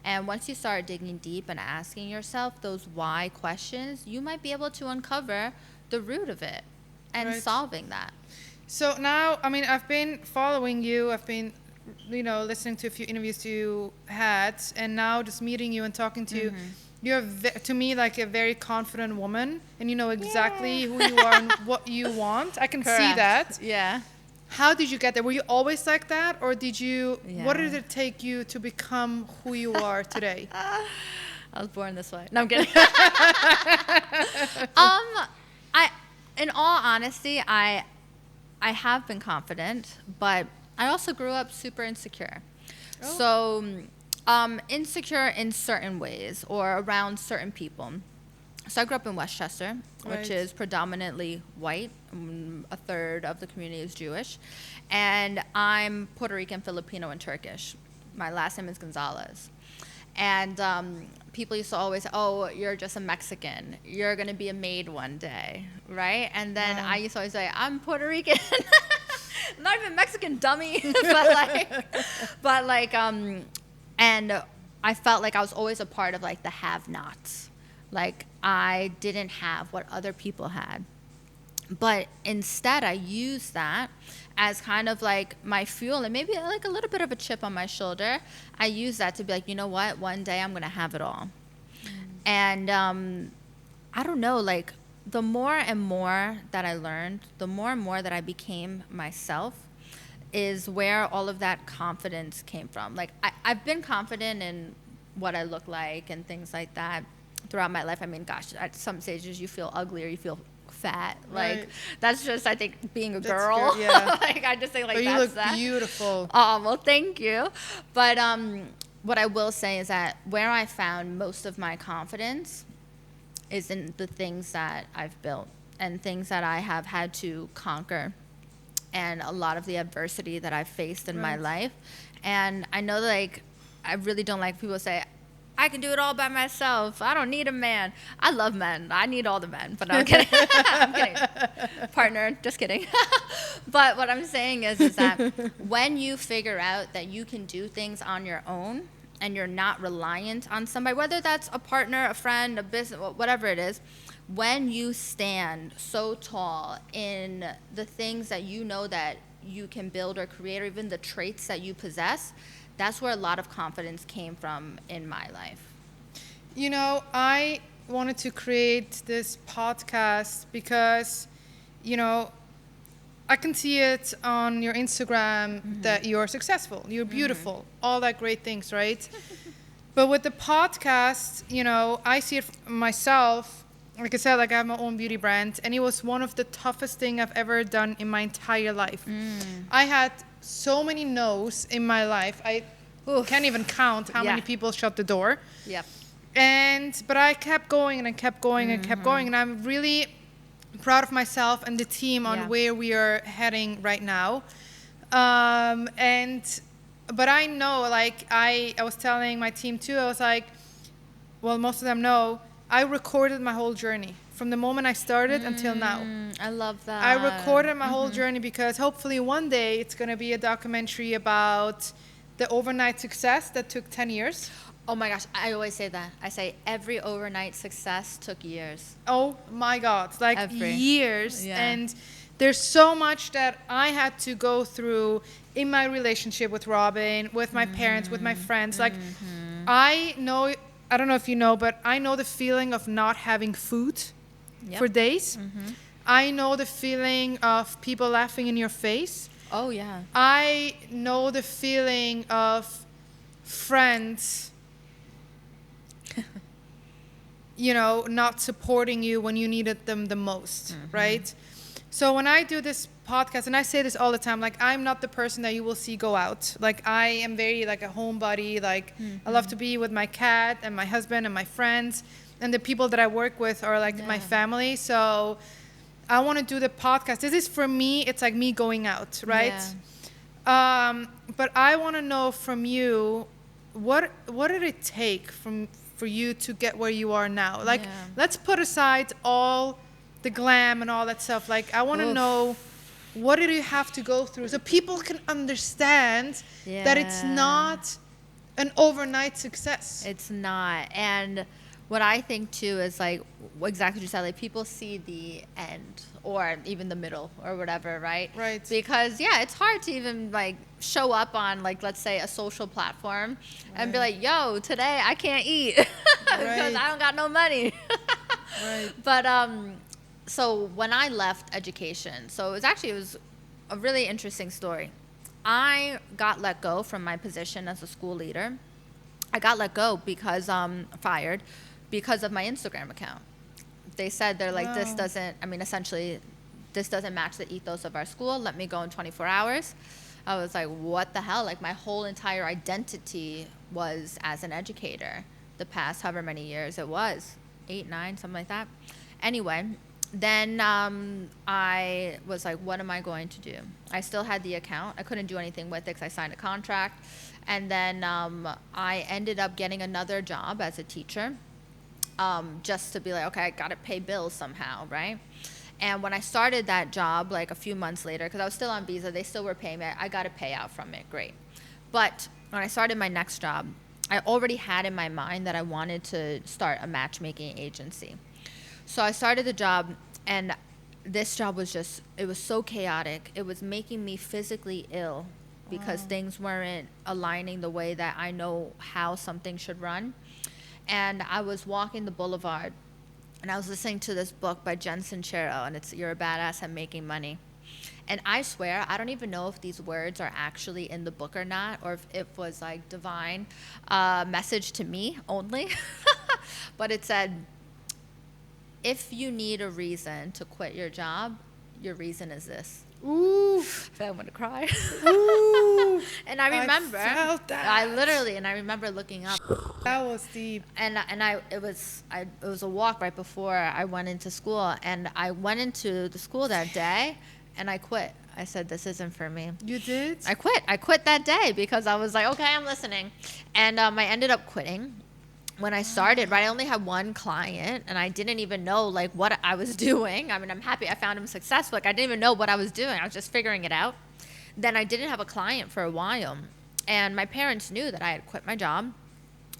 And once you start digging deep and asking yourself those why questions, you might be able to uncover the root of it and solving that. So now, I mean, I've been following you. I've been, you know, listening to a few interviews you had. And now just meeting you and talking to you. You're, to me, like a very confident woman, and you know exactly who you are and what you want. I can see that. Yeah. How did you get there? Were you always like that, or did you? What did it take you to become who you are today? I was born this way. No, I'm kidding. In all honesty, I have been confident, but I also grew up super insecure. Oh. So, insecure in certain ways or around certain people. So I grew up in Westchester, Right. which is predominantly white. A third of the community is Jewish. And I'm Puerto Rican, Filipino, and Turkish. My last name is Gonzalez. And people used to always say, oh, you're just a Mexican. You're going to be a maid one day, right? And then I used to always say, I'm Puerto Rican. Not even Mexican, dummy. And I felt like I was always a part of, like, the have-nots. Like, I didn't have what other people had. But instead, I used that as kind of like my fuel and maybe like a little bit of a chip on my shoulder. I used that to be like, you know what? One day I'm going to have it all. And I don't know, like, the more and more that I learned, the more and more that I became myself is where all of that confidence came from. Like, I've been confident in what I look like and things like that throughout my life. I mean, gosh, at some stages you feel ugly or you feel fat. Like, Right. that's just, I think, being a That's girl. good, yeah. Like, I just say, like, But you that's look that. beautiful. Oh, well, thank you. But what I will say is that where I found most of my confidence is in the things that I've built and things that I have had to conquer and a lot of the adversity that I've faced in my Right. life. And I know, like, I really don't like people say, I can do it all by myself. I don't need a man. I love men. I need all the men. But no, I'm kidding. I'm kidding. Partner, just kidding. But what I'm saying is that when you figure out that you can do things on your own and you're not reliant on somebody, whether that's a partner, a friend, a business, whatever it is, when you stand so tall in the things that you know that you can build or create, or even the traits that you possess, that's where a lot of confidence came from in my life. You know, I wanted to create this podcast because, you know, I can see it on your Instagram that you're successful, you're beautiful, all that great things, right? But with the podcast, you know, I see it myself. Like I said, like, I have my own beauty brand, and it was one of the toughest things I've ever done in my entire life. I had so many no's in my life. I can't even count how many people shut the door. Yep. But I kept going and I kept going and kept going, and I'm really proud of myself and the team on where we are heading right now. But I know, like, I was telling my team too, I was like, well, most of them know, I recorded my whole journey from the moment I started until now. I love that. I recorded my whole journey because hopefully one day it's going to be a documentary about the overnight success that took 10 years. Oh my gosh, I always say that. I say every overnight success took years. Oh my God, like years. Yeah. And there's so much that I had to go through in my relationship with Robin, with my parents, with my friends. Like, I know, I don't know if you know, but I know the feeling of not having food for days. I know the feeling of people laughing in your face. Oh, yeah. I know the feeling of friends, you know, not supporting you when you needed them the most, right? So when I do this podcast, and I say this all the time, like, I'm not the person that you will see go out. Like, I am very, like, a homebody. Like, I love to be with my cat and my husband and my friends. And the people that I work with are, like, my family. So I want to do the podcast. This is, for me, it's like me going out, right? But I want to know from you, what did it take for you to get where you are now? Like, let's put aside all the glam and all that stuff. Like, I want to know, what did you have to go through so people can understand that it's not an overnight success. It's not. And what I think too is, like, exactly what you said, like, people see the end or even the middle or whatever, right? Right. Because it's hard to even, like, show up on, like, let's say a social platform and be like, yo, today I can't eat because I don't got no money. But so when I left education, so it was a really interesting story. I got let go from my position as a school leader I got let go because fired because of my Instagram account. They said they're like, this Wow. doesn't, I mean, essentially, this doesn't match the ethos of our school. Let me go in 24 hours. I was like, what the hell? Like, my whole entire identity was as an educator the past however many years it was, 8, 9, something like that. Anyway, then I was like, what am I going to do? I still had the account. I couldn't do anything with it because I signed a contract. And then I ended up getting another job as a teacher, just to be like, okay, I got to pay bills somehow, right? And when I started that job, like a few months later, because I was still on visa, they still were paying me. I got a payout from it, great. But when I started my next job, I already had in my mind that I wanted to start a matchmaking agency. So I started the job, and this job was just, it was so chaotic. It was making me physically ill because things weren't aligning the way that I know how something should run. And I was walking the boulevard, and I was listening to this book by Jen Sincero, and it's You're a Badass at Making Money. And I swear, I don't even know if these words are actually in the book or not, or if it was like divine message to me only. But it said, if you need a reason to quit your job, your reason is this. Ooh. I'm gonna cry. Ooh. And I remember, I felt that. and I remember looking up. That was deep. It was a walk right before I went into school, and I went into the school that day, and I quit. I said, this isn't for me. You did? I quit that day because I was like, okay, I'm listening. And I ended up quitting. When I started, right, I only had one client, and I didn't even know like what I was doing. I mean, I'm happy I found him successful. Like, I didn't even know what I was doing. I was just figuring it out. Then I didn't have a client for a while, and my parents knew that I had quit my job.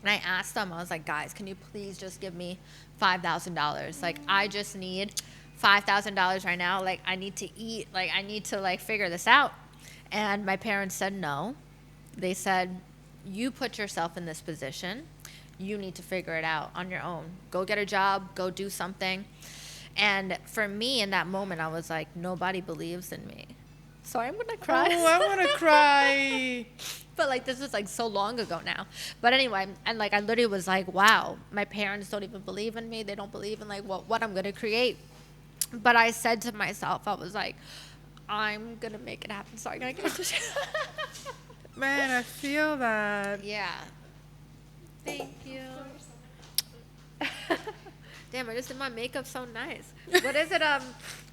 And I asked them, I was like, guys, can you please just give me $5,000? Like, I just need $5,000 right now. Like, I need to eat. Like, I need to like figure this out. And my parents said no. They said, you put yourself in this position. You need to figure it out on your own. Go get a job, go do something. And for me in that moment, I was like, nobody believes in me. Sorry, I'm gonna cry. Oh, I want to cry. But like, this was like so long ago now. But anyway, and like, I literally was like, wow, my parents don't even believe in me. They don't believe in like what I'm gonna create. But I said to myself, I was like, I'm gonna make it happen. Sorry, can I get a tissue? Man, I feel that. Yeah. Thank you. Damn, I just did my makeup so nice. What is it?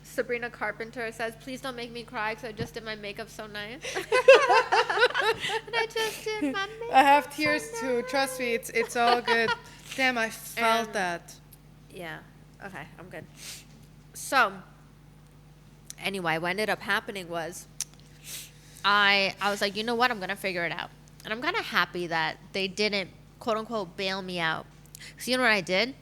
Sabrina Carpenter says, please don't make me cry because I just did my makeup so nice. And I just did my makeup. I have tears so too. nice. Trust me, it's all good. Damn, I felt And- that. Yeah. Okay, I'm good. So, anyway, what ended up happening was I was like, you know what? I'm going to figure it out. And I'm kind of happy that they didn't, quote unquote, bail me out. So, you know what I did?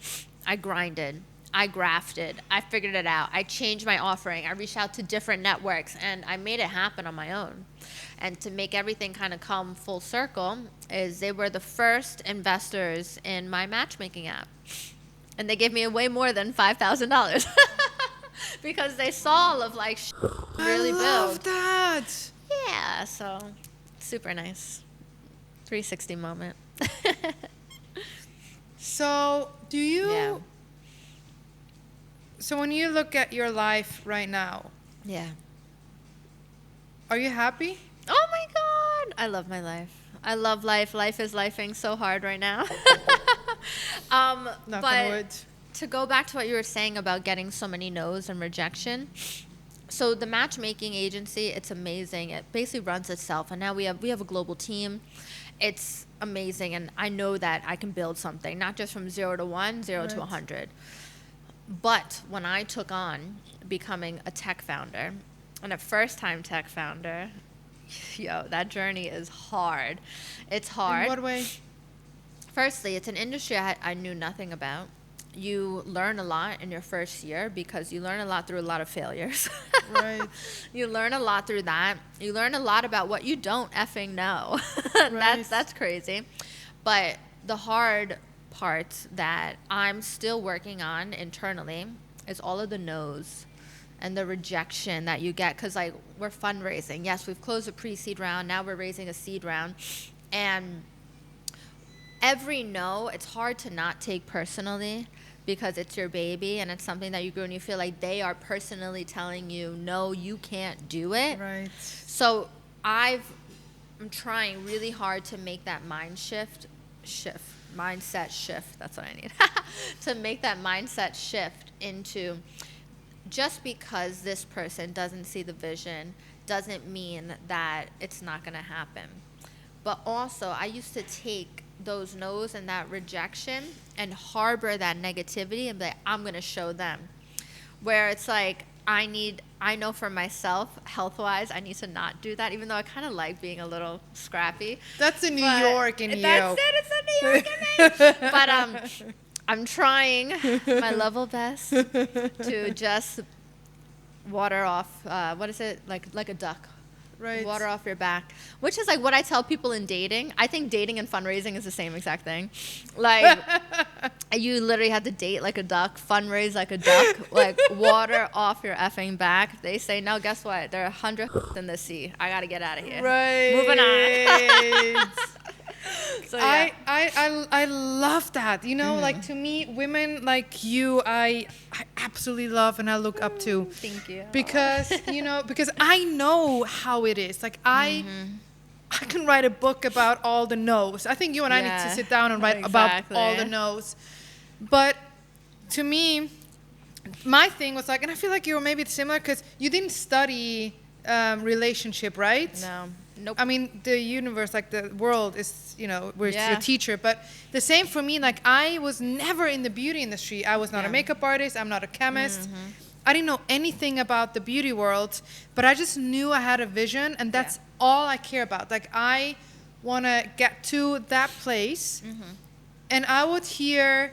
I grinded. I grafted. I figured it out. I changed my offering. I reached out to different networks, and I made it happen on my own. And to make everything kind of come full circle is they were the first investors in my matchmaking app. And they gave me way more than $5,000 because they saw all of like really I love build. that. Yeah, so super nice. 360 moment. So, do you? Yeah. So when you look at your life right now, Yeah. are you happy? Oh my God. I love my life. I love life. Life is lifing so hard right now. Knock on but wood. to go back to what you were saying about getting so many no's and rejection. So the matchmaking agency, it's amazing. It basically runs itself, and now we have a global team. It's amazing, and I know that I can build something, not just from 0 to 1, 0 to Right. 100. But when I took on becoming a tech founder, and a first-time tech founder, yo, that journey is hard. It's hard. In what way? Firstly, it's an industry I knew nothing about. You learn a lot in your first year because you learn a lot through a lot of failures. Right. You learn a lot through that. You learn a lot about what you don't effing know. Right. That's crazy. But the hard part that I'm still working on internally is all of the no's and the rejection that you get, because like we're fundraising. Yes, we've closed a pre-seed round. Now we're raising a seed round. And every no, it's hard to not take personally because it's your baby and it's something that you grew and you feel like they are personally telling you, no, you can't do it. Right. So I'm trying really hard to make that mindset shift. That's what I need. To make that mindset shift into just because this person doesn't see the vision doesn't mean that it's not going to happen. But also, I used to take those no's and that rejection and harbor that negativity and be like, I'm going to show them. Where it's like, I know for myself, health-wise, I need to not do that, even though I kind of like being a little scrappy. That's a New York in you. That's it. It's a New York in me. But I'm trying my level best to just water off, what is it? Like a duck. Right. Water off your back, which is like what I tell people in dating. I think dating and fundraising is the same exact thing. Like, you literally have to date like a duck, fundraise like a duck, like water off your effing back. They say, no, guess what? There are 100 in the sea. I got to get out of here. Right. Moving on. So, yeah. I love that. You know, like to me, women like you, I absolutely love and I look up to. Thank you. Because, because I know how it is. Like I can write a book about all the no's. I think you and I need to sit down and write about all the no's. But to me, my thing was like, and I feel like you were maybe similar because you didn't study relationship, right? No. Nope. I mean, the universe, like the world is, we're your teacher. But the same for me, like I was never in the beauty industry. I was not a makeup artist. I'm not a chemist. I didn't know anything about the beauty world, but I just knew I had a vision and that's all I care about. Like I want to get to that place and I would hear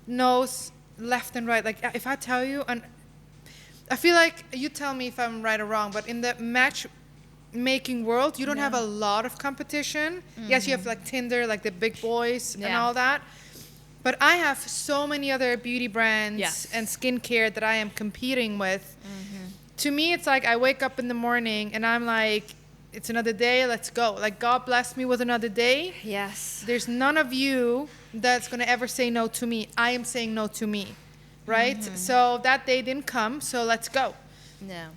no's left and right. Like if I tell you, and I feel like you tell me if I'm right or wrong, but in the matchmaking world, you don't have a lot of competition. Yes, you have like Tinder, like the big boys and all that. But I have so many other beauty brands and skincare that I am competing with. To me, it's like I wake up in the morning and I'm like, it's another day, let's go. Like God bless me with another day. Yes. There's none of you that's going to ever say no to me. I am saying no to me, right? So that day didn't come, so let's go. Yeah.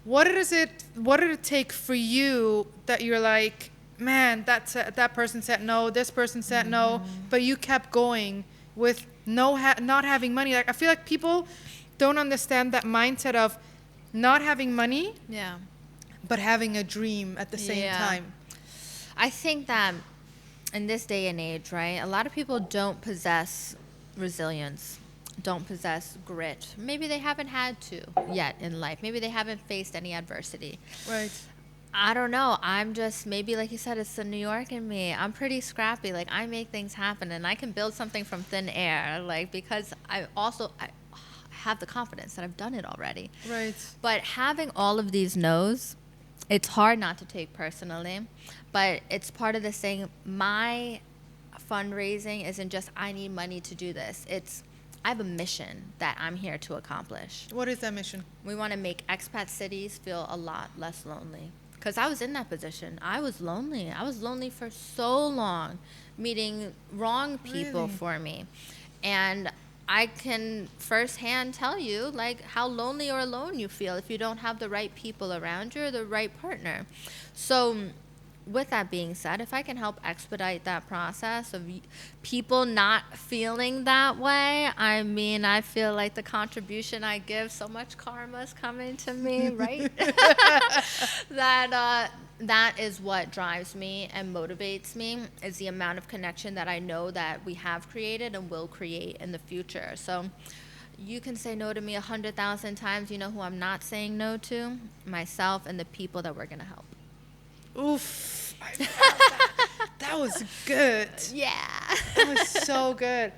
What did it take for you that you're like, man, that person said no, this person said no, but you kept going with not having money? Like I feel like people don't understand that mindset of not having money, but having a dream at the same time. I think that in this day and age, right, a lot of people don't possess resilience, don't possess grit. Maybe they haven't had to yet in life. Maybe they haven't faced any adversity. Right. I don't know. I'm just, maybe like you said, it's the New York in me. I'm pretty scrappy. Like I make things happen and I can build something from thin air. Like because I have the confidence that I've done it already. Right. But having all of these no's, it's hard not to take personally. But it's part of this saying, my fundraising isn't just I need money to do this. It's I have a mission that I'm here to accomplish. What is that mission? We want to make expat cities feel a lot less lonely. Because I was in that position. I was lonely. I was lonely for so long, meeting wrong people for me. And I can firsthand tell you, like, how lonely or alone you feel if you don't have the right people around you or the right partner. So with that being said, if I can help expedite that process of people not feeling that way, I mean, I feel like the contribution I give, so much karma is coming to me, right? That is what drives me and motivates me, is the amount of connection that I know that we have created and will create in the future. So you can say no to me 100,000 times. You know who I'm not saying no to? Myself and the people that we're going to help. Oof. I love that. That was good. Yeah. That was so good.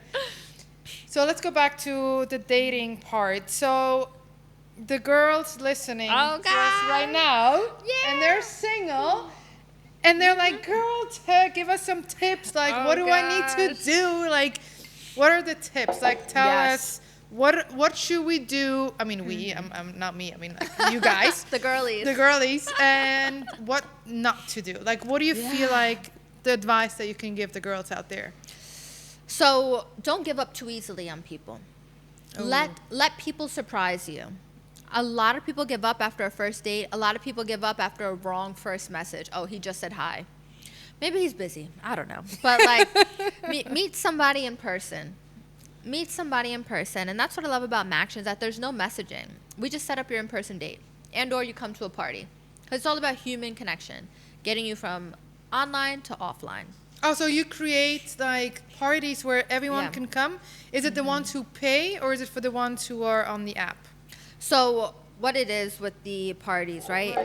So let's go back to the dating part. So the girls listening to us right now, and they're single, and they're like, girl, give us some tips. Like, what do I need to do? Like, what are the tips? Like, tell us. What should we do? I mean, I'm not me. I mean, like, you guys. The girlies. The girlies. And what not to do. Like, what do you feel like the advice that you can give the girls out there? So don't give up too easily on people. Oh. Let people surprise you. A lot of people give up after a first date. A lot of people give up after a wrong first message. Oh, he just said hi. Maybe he's busy. I don't know. But like, meet somebody in person. Meet somebody in person. And that's what I love about Maxion, is that there's no messaging. We just set up your in-person date, and or you come to a party. 'Cause it's all about human connection, getting you from online to offline. Oh, so you create like parties where everyone Yeah. can come? Is it the ones who pay, or is it for the ones who are on the app? So what it is with the parties, right?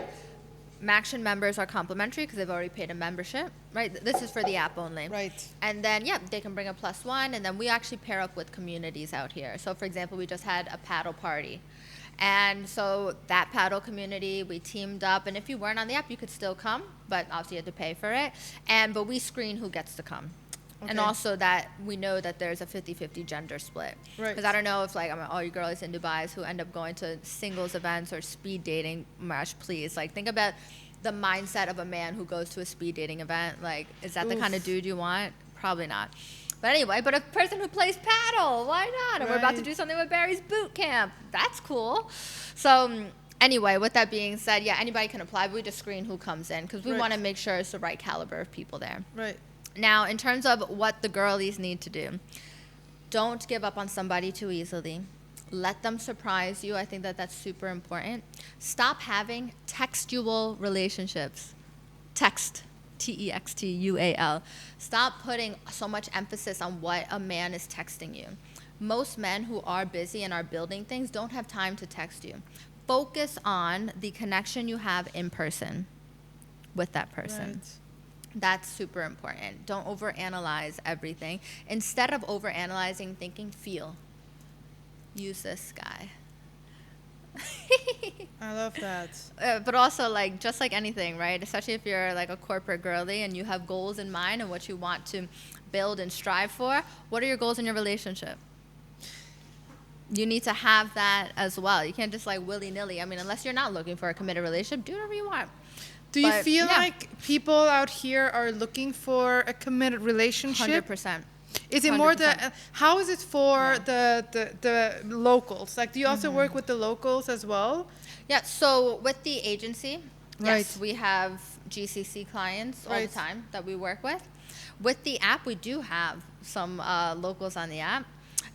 Maxion members are complimentary because they've already paid a membership, right? This is for the app only. Right. And then, yeah, they can bring a +1, and then we actually pair up with communities out here. So, for example, we just had a paddle party. And so that paddle community, we teamed up. And if you weren't on the app, you could still come, but obviously you had to pay for it. But we screen who gets to come. And Okay. also that we know that there's a 50-50 gender split. Right. Because I don't know if like all you girls in Dubai who end up going to singles events or speed dating, Marsh, please. Like think about the mindset of a man who goes to a speed dating event. Like, is that the kind of dude you want? Probably not. But anyway, but a person who plays paddle, why not? And we're about to Right. do something with Barry's boot camp. That's cool. So anyway, with that being said, yeah, anybody can apply, but we just screen who comes in because we Right. want to make sure it's the right caliber of people there. Right. Now, in terms of what the girlies need to do, don't give up on somebody too easily. Let them surprise you. I think that that's super important. Stop having textual relationships. Text, Textual. Stop putting so much emphasis on what a man is texting you. Most men who are busy and are building things don't have time to text you. Focus on the connection you have in person with that person. Right. That's super important. Don't overanalyze everything. Instead of overanalyzing, thinking, feel. Use this guy. I love that. But also, like, just like anything, right? Especially if you're like a corporate girly and you have goals in mind and what you want to build and strive for, what are your goals in your relationship? You need to have that as well. You can't just like willy-nilly. I mean, unless you're not looking for a committed relationship, do whatever you want. Do you But, feel yeah. like people out here are looking for a committed relationship? 100%. Is it more 100%. how is it for the locals? Like, do you also work with the locals as well? Yeah, so with the agency, yes, Right. we have GCC clients all Right. the time that we work with. With the app, we do have some locals on the app.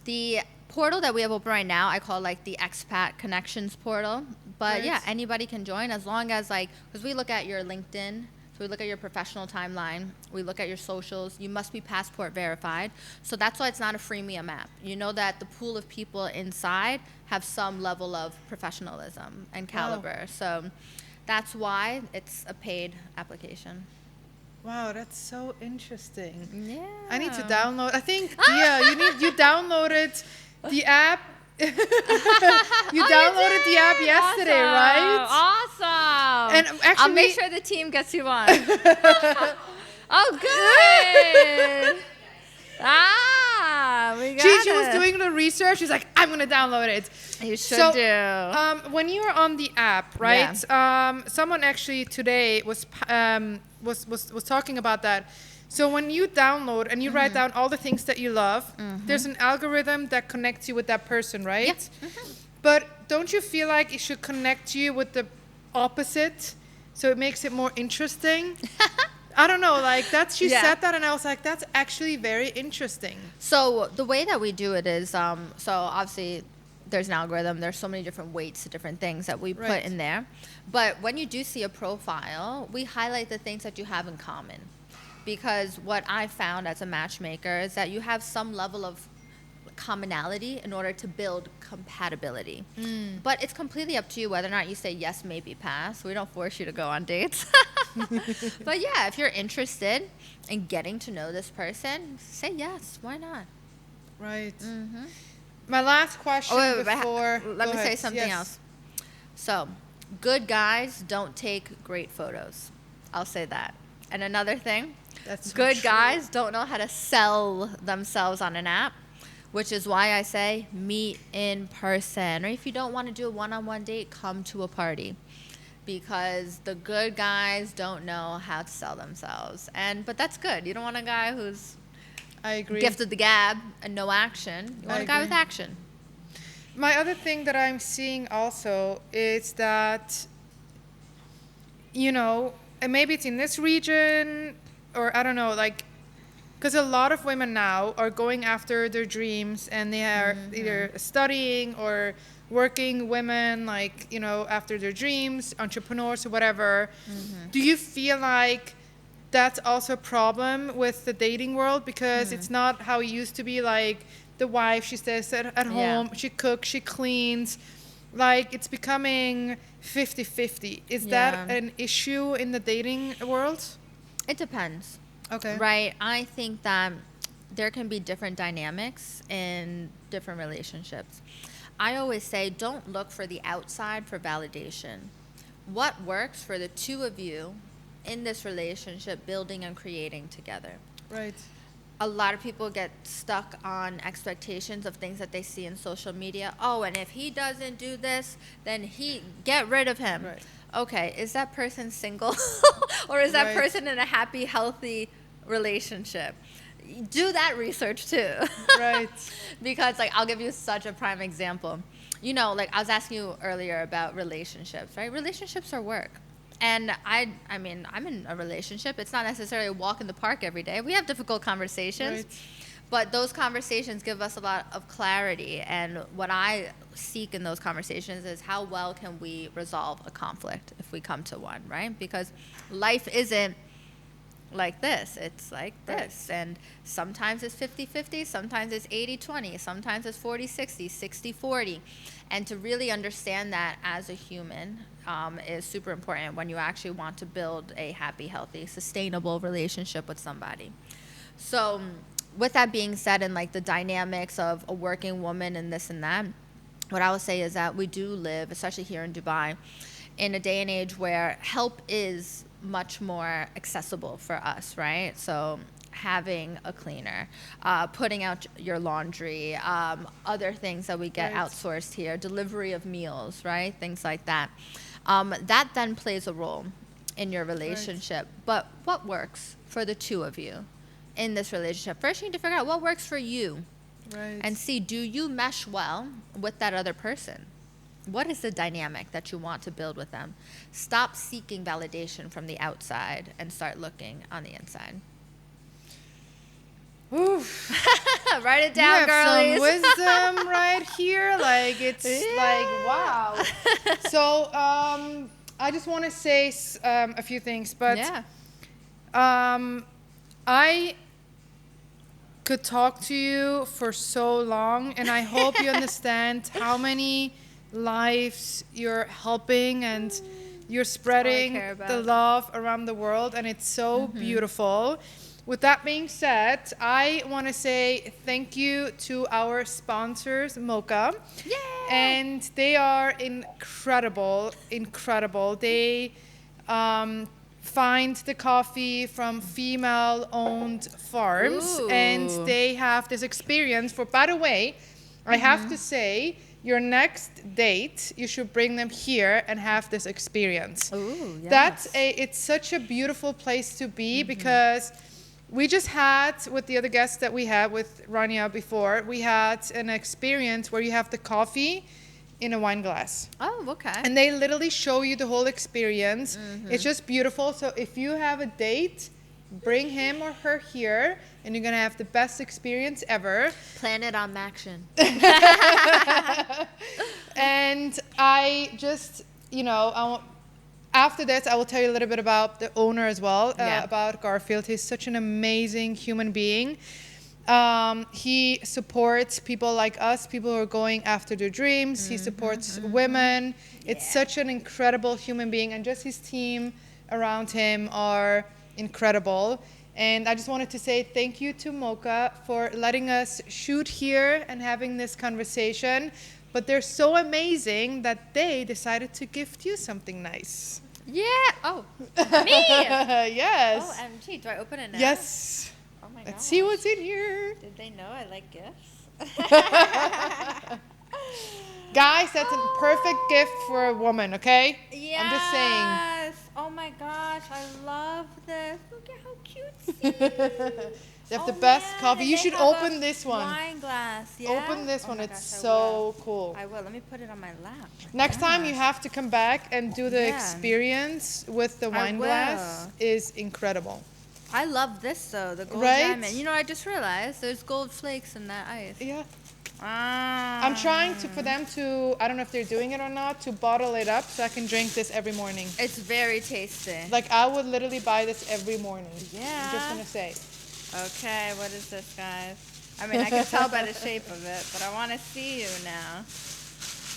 The portal that we have open right now, I call like the expat connections portal. But Right. yeah, anybody can join as long as like, because we look at your LinkedIn, so we look at your professional timeline, we look at your socials, you must be passport verified. So that's why it's not a freemium app. You know that the pool of people inside have some level of professionalism and caliber. So that's why it's a paid application. Wow, that's so interesting. Yeah. I need to download. I think you downloaded the app. You downloaded the app yesterday, right? Awesome. And actually, I'll make sure the team gets you on. Oh, good. We got she was it. doing the research. She's like, I'm gonna download it. You should So, do. When you're on the app, right? Someone actually today was talking about that. So when you download and you write down all the things that you love, there's an algorithm that connects you with that person, right? Yeah. But don't you feel like it should connect you with the opposite, so it makes it more interesting? I don't know, like she Yeah. said that, and I was like, that's actually very interesting. So the way that we do it is, so obviously there's an algorithm. There's so many different weights to different things that we put Right. in there. But when you do see a profile, we highlight the things that you have in common. Because what I found as a matchmaker is that you have some level of commonality in order to build compatibility. But it's completely up to you whether or not you say yes, maybe pass. We don't force you to go on dates. But yeah, if you're interested in getting to know this person, say yes. Why not? Right. My last question before. Let go me ahead. say something Yes. else. So, good guys don't take great photos. I'll say that. And another thing, That's so good true. guys don't know how to sell themselves on an app, which is why I say meet in person. Or if you don't want to do a one-on-one date, come to a party. because the good guys don't know how to sell themselves. But that's good. You don't want a guy who's I agree. gifted the gab and no action. You want a guy with action. My other thing that I'm seeing also is that, you know, and maybe it's in this region, or I don't know, like, because a lot of women now are going after their dreams, and they are either studying or working women, like, you know, after their dreams, entrepreneurs or whatever. Do you feel like that's also a problem with the dating world? Because it's not how it used to be, like the wife, she stays at home, she cooks, she cleans. Like, it's becoming 50-50. Is that an issue in the dating world? It depends. Okay. Right. I think that there can be different dynamics in different relationships. I always say, don't look for the outside for validation. What works for the two of you in this relationship, building and creating together? Right. A lot of people get stuck on expectations of things that they see in social media. Oh, and if he doesn't do this, then get rid of him. Right. Okay, is that person single? Or is that person in a happy, healthy relationship? Do that research too. Right. Because, like, I'll give you such a prime example. You know, like, I was asking you earlier about relationships, right? Relationships are work. And I mean, I'm in a relationship. It's not necessarily a walk in the park every day. We have difficult conversations. Right. But those conversations give us a lot of clarity. And what I seek in those conversations is how well can we resolve a conflict if we come to one, right? Because life isn't like this. It's like this. And sometimes it's 50-50. Sometimes it's 80-20. Sometimes it's 40-60, 60-40. And to really understand that as a human is super important when you actually want to build a happy, healthy, sustainable relationship with somebody. So with that being said, and like the dynamics of a working woman and this and that, what I would say is that we do live, especially here in Dubai, in a day and age where help is much more accessible for us, right? So having a cleaner, putting out your laundry, other things that we get outsourced here, delivery of meals, right? Things like that. That then plays a role in your relationship. But what works for the two of you in this relationship? First, you need to figure out what works for you. Right. And see, do you mesh well with that other person? What is the dynamic that you want to build with them? Stop seeking validation from the outside and start looking on the inside. Oof. Write it down, you have girlies. some wisdom right here. Like, it's like, wow. So, I just want to say a few things, but I could talk to you for so long, and I hope you understand how many lives you're helping, and you're spreading the love around the world, and it's so beautiful. With that being said, I want to say thank you to our sponsors, Mokha. Yay! And they are incredible. They find the coffee from female-owned farms. Ooh. And they have this experience for, by the way, I have to say, your next date, you should bring them here and have this experience. Ooh, yes. It's such a beautiful place to be, because we just had, with the other guests that we had with Rania before, we had an experience where you have the coffee in a wine glass. Oh, okay. And they literally show you the whole experience. It's just beautiful. So if you have a date, bring him or her here, and you're going to have the best experience ever. Plan it on Maxion. And I just, after this, I will tell you a little bit about the owner as well, about Garfield. He's such an amazing human being. He supports people like us, people who are going after their dreams. He supports women. It's such an incredible human being, and just his team around him are incredible. And I just wanted to say thank you to Mokha for letting us shoot here and having this conversation. But they're so amazing that they decided to gift you something nice. Yeah. Oh, me. Yes. Oh, MG. Do I open it now? Yes. Oh my God. Let's see what's in here. Did they know I like gifts? Guys, that's a perfect gift for a woman, okay? Yes. I'm just saying. Oh my gosh, I love this. Look at how cutesy. They have the best man, coffee. and You they should have open a this one. Wine glass, yeah. Open this Oh one. my It's gosh, so cool. I will. Let me put it on my lap. Next time you Gosh. have to come back and do the Yeah. experience with the wine glass is incredible. I love this though, the gold Right? diamond. You know, I just realized there's gold flakes in that ice. Yeah. Ah. I'm trying for them to, I don't know if they're doing it or not, to bottle it up so I can drink this every morning. It's very tasty. Like I would literally buy this every morning. Yeah. I'm just gonna say. Okay, what is this, guys? I mean, I can tell by the shape of it, but I want to see you now.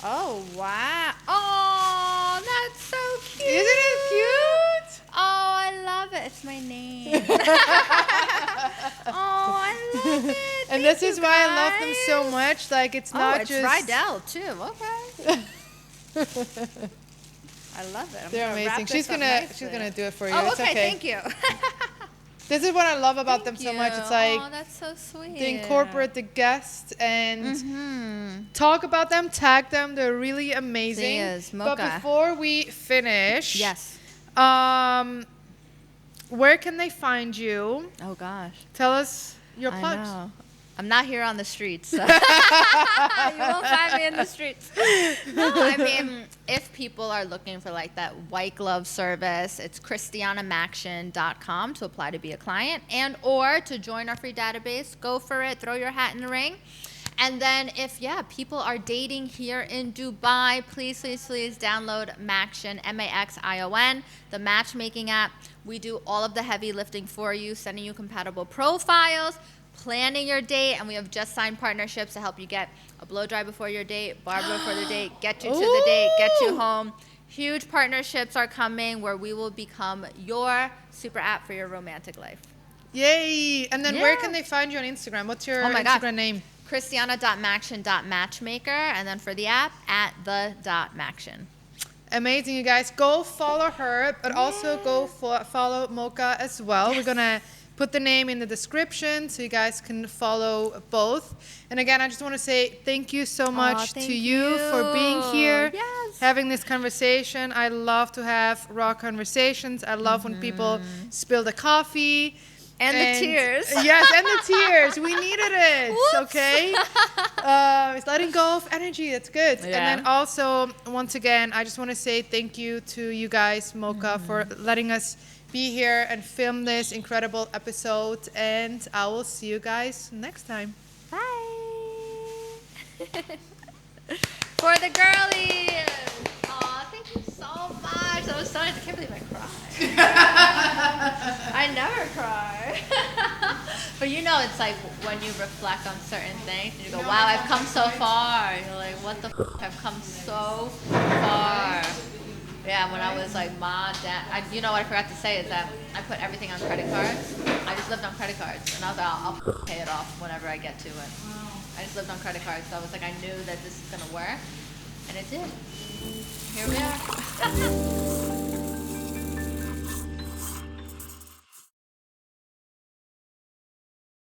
Oh, wow. Oh, that's so cute. Isn't it cute? Oh, I love it. It's my name. Oh, I love it. And Thank this you, is why I love them so guys. much. Like it's Oh, not it's just. Rydell, too. Okay. I love it. I'm They're gonna wrap amazing. this She's up gonna nicely. do it for you. Oh, It's okay. okay. Thank you. This is what I love about them so much. It's like oh, that's so sweet. they incorporate the guests and Mm-hmm. talk about them, tag them. They're really amazing. She is. But Mokha. before we finish, Yes. where can they find you? Oh gosh. Tell us your I plugs. know. I'm not here on the streets. So. You won't find me in the streets. No, I mean, if people are looking for like that white glove service, it's ChristianaMaxion.com to apply to be a client and or to join our free database. Go for it. Throw your hat in the ring. And then if, people are dating here in Dubai, please download Maxion, Maxion, the matchmaking app. We do all of the heavy lifting for you, sending you compatible profiles, planning your date, and we have just signed partnerships to help you get a blow dry before your date, barber before the date, get you to the date, get you home. Huge partnerships are coming where we will become your super app for your romantic life. Yay! And then where Yeah. can they find you on Instagram? What's your Oh my Instagram God. name? Christiana.Maxion.matchmaker, and then for the app, @the.maxion. Amazing, you guys. Go follow her, but also go follow Mokha as well. We're going to put the name in the description so you guys can follow both. And again, I just want to say thank you so much to you for being here, Yes. having this conversation. I love to have raw conversations. I love when people spill the coffee. And the tears. Yes, and the tears. We needed it, Whoops. okay? It's letting go of energy. That's good. Yeah. And then also, once again, I just want to say thank you to you guys, Mokha, for letting us be here and film this incredible episode. And I will see you guys next time. Bye. For the girlies. Aw, thank you so much. That was so nice. I can't believe I cried. I never cry. But you know, it's like when you reflect on certain things and you go, wow, I've come so far. You're like, what the f? I've come so far. Yeah, when I was like, Ma, Dad, you know what I forgot to say is that I put everything on credit cards. I just lived on credit cards. And I was like, I'll pay it off whenever I get to it. I just lived on credit cards. So I was like, I knew that this is going to work. And it did. Here we are.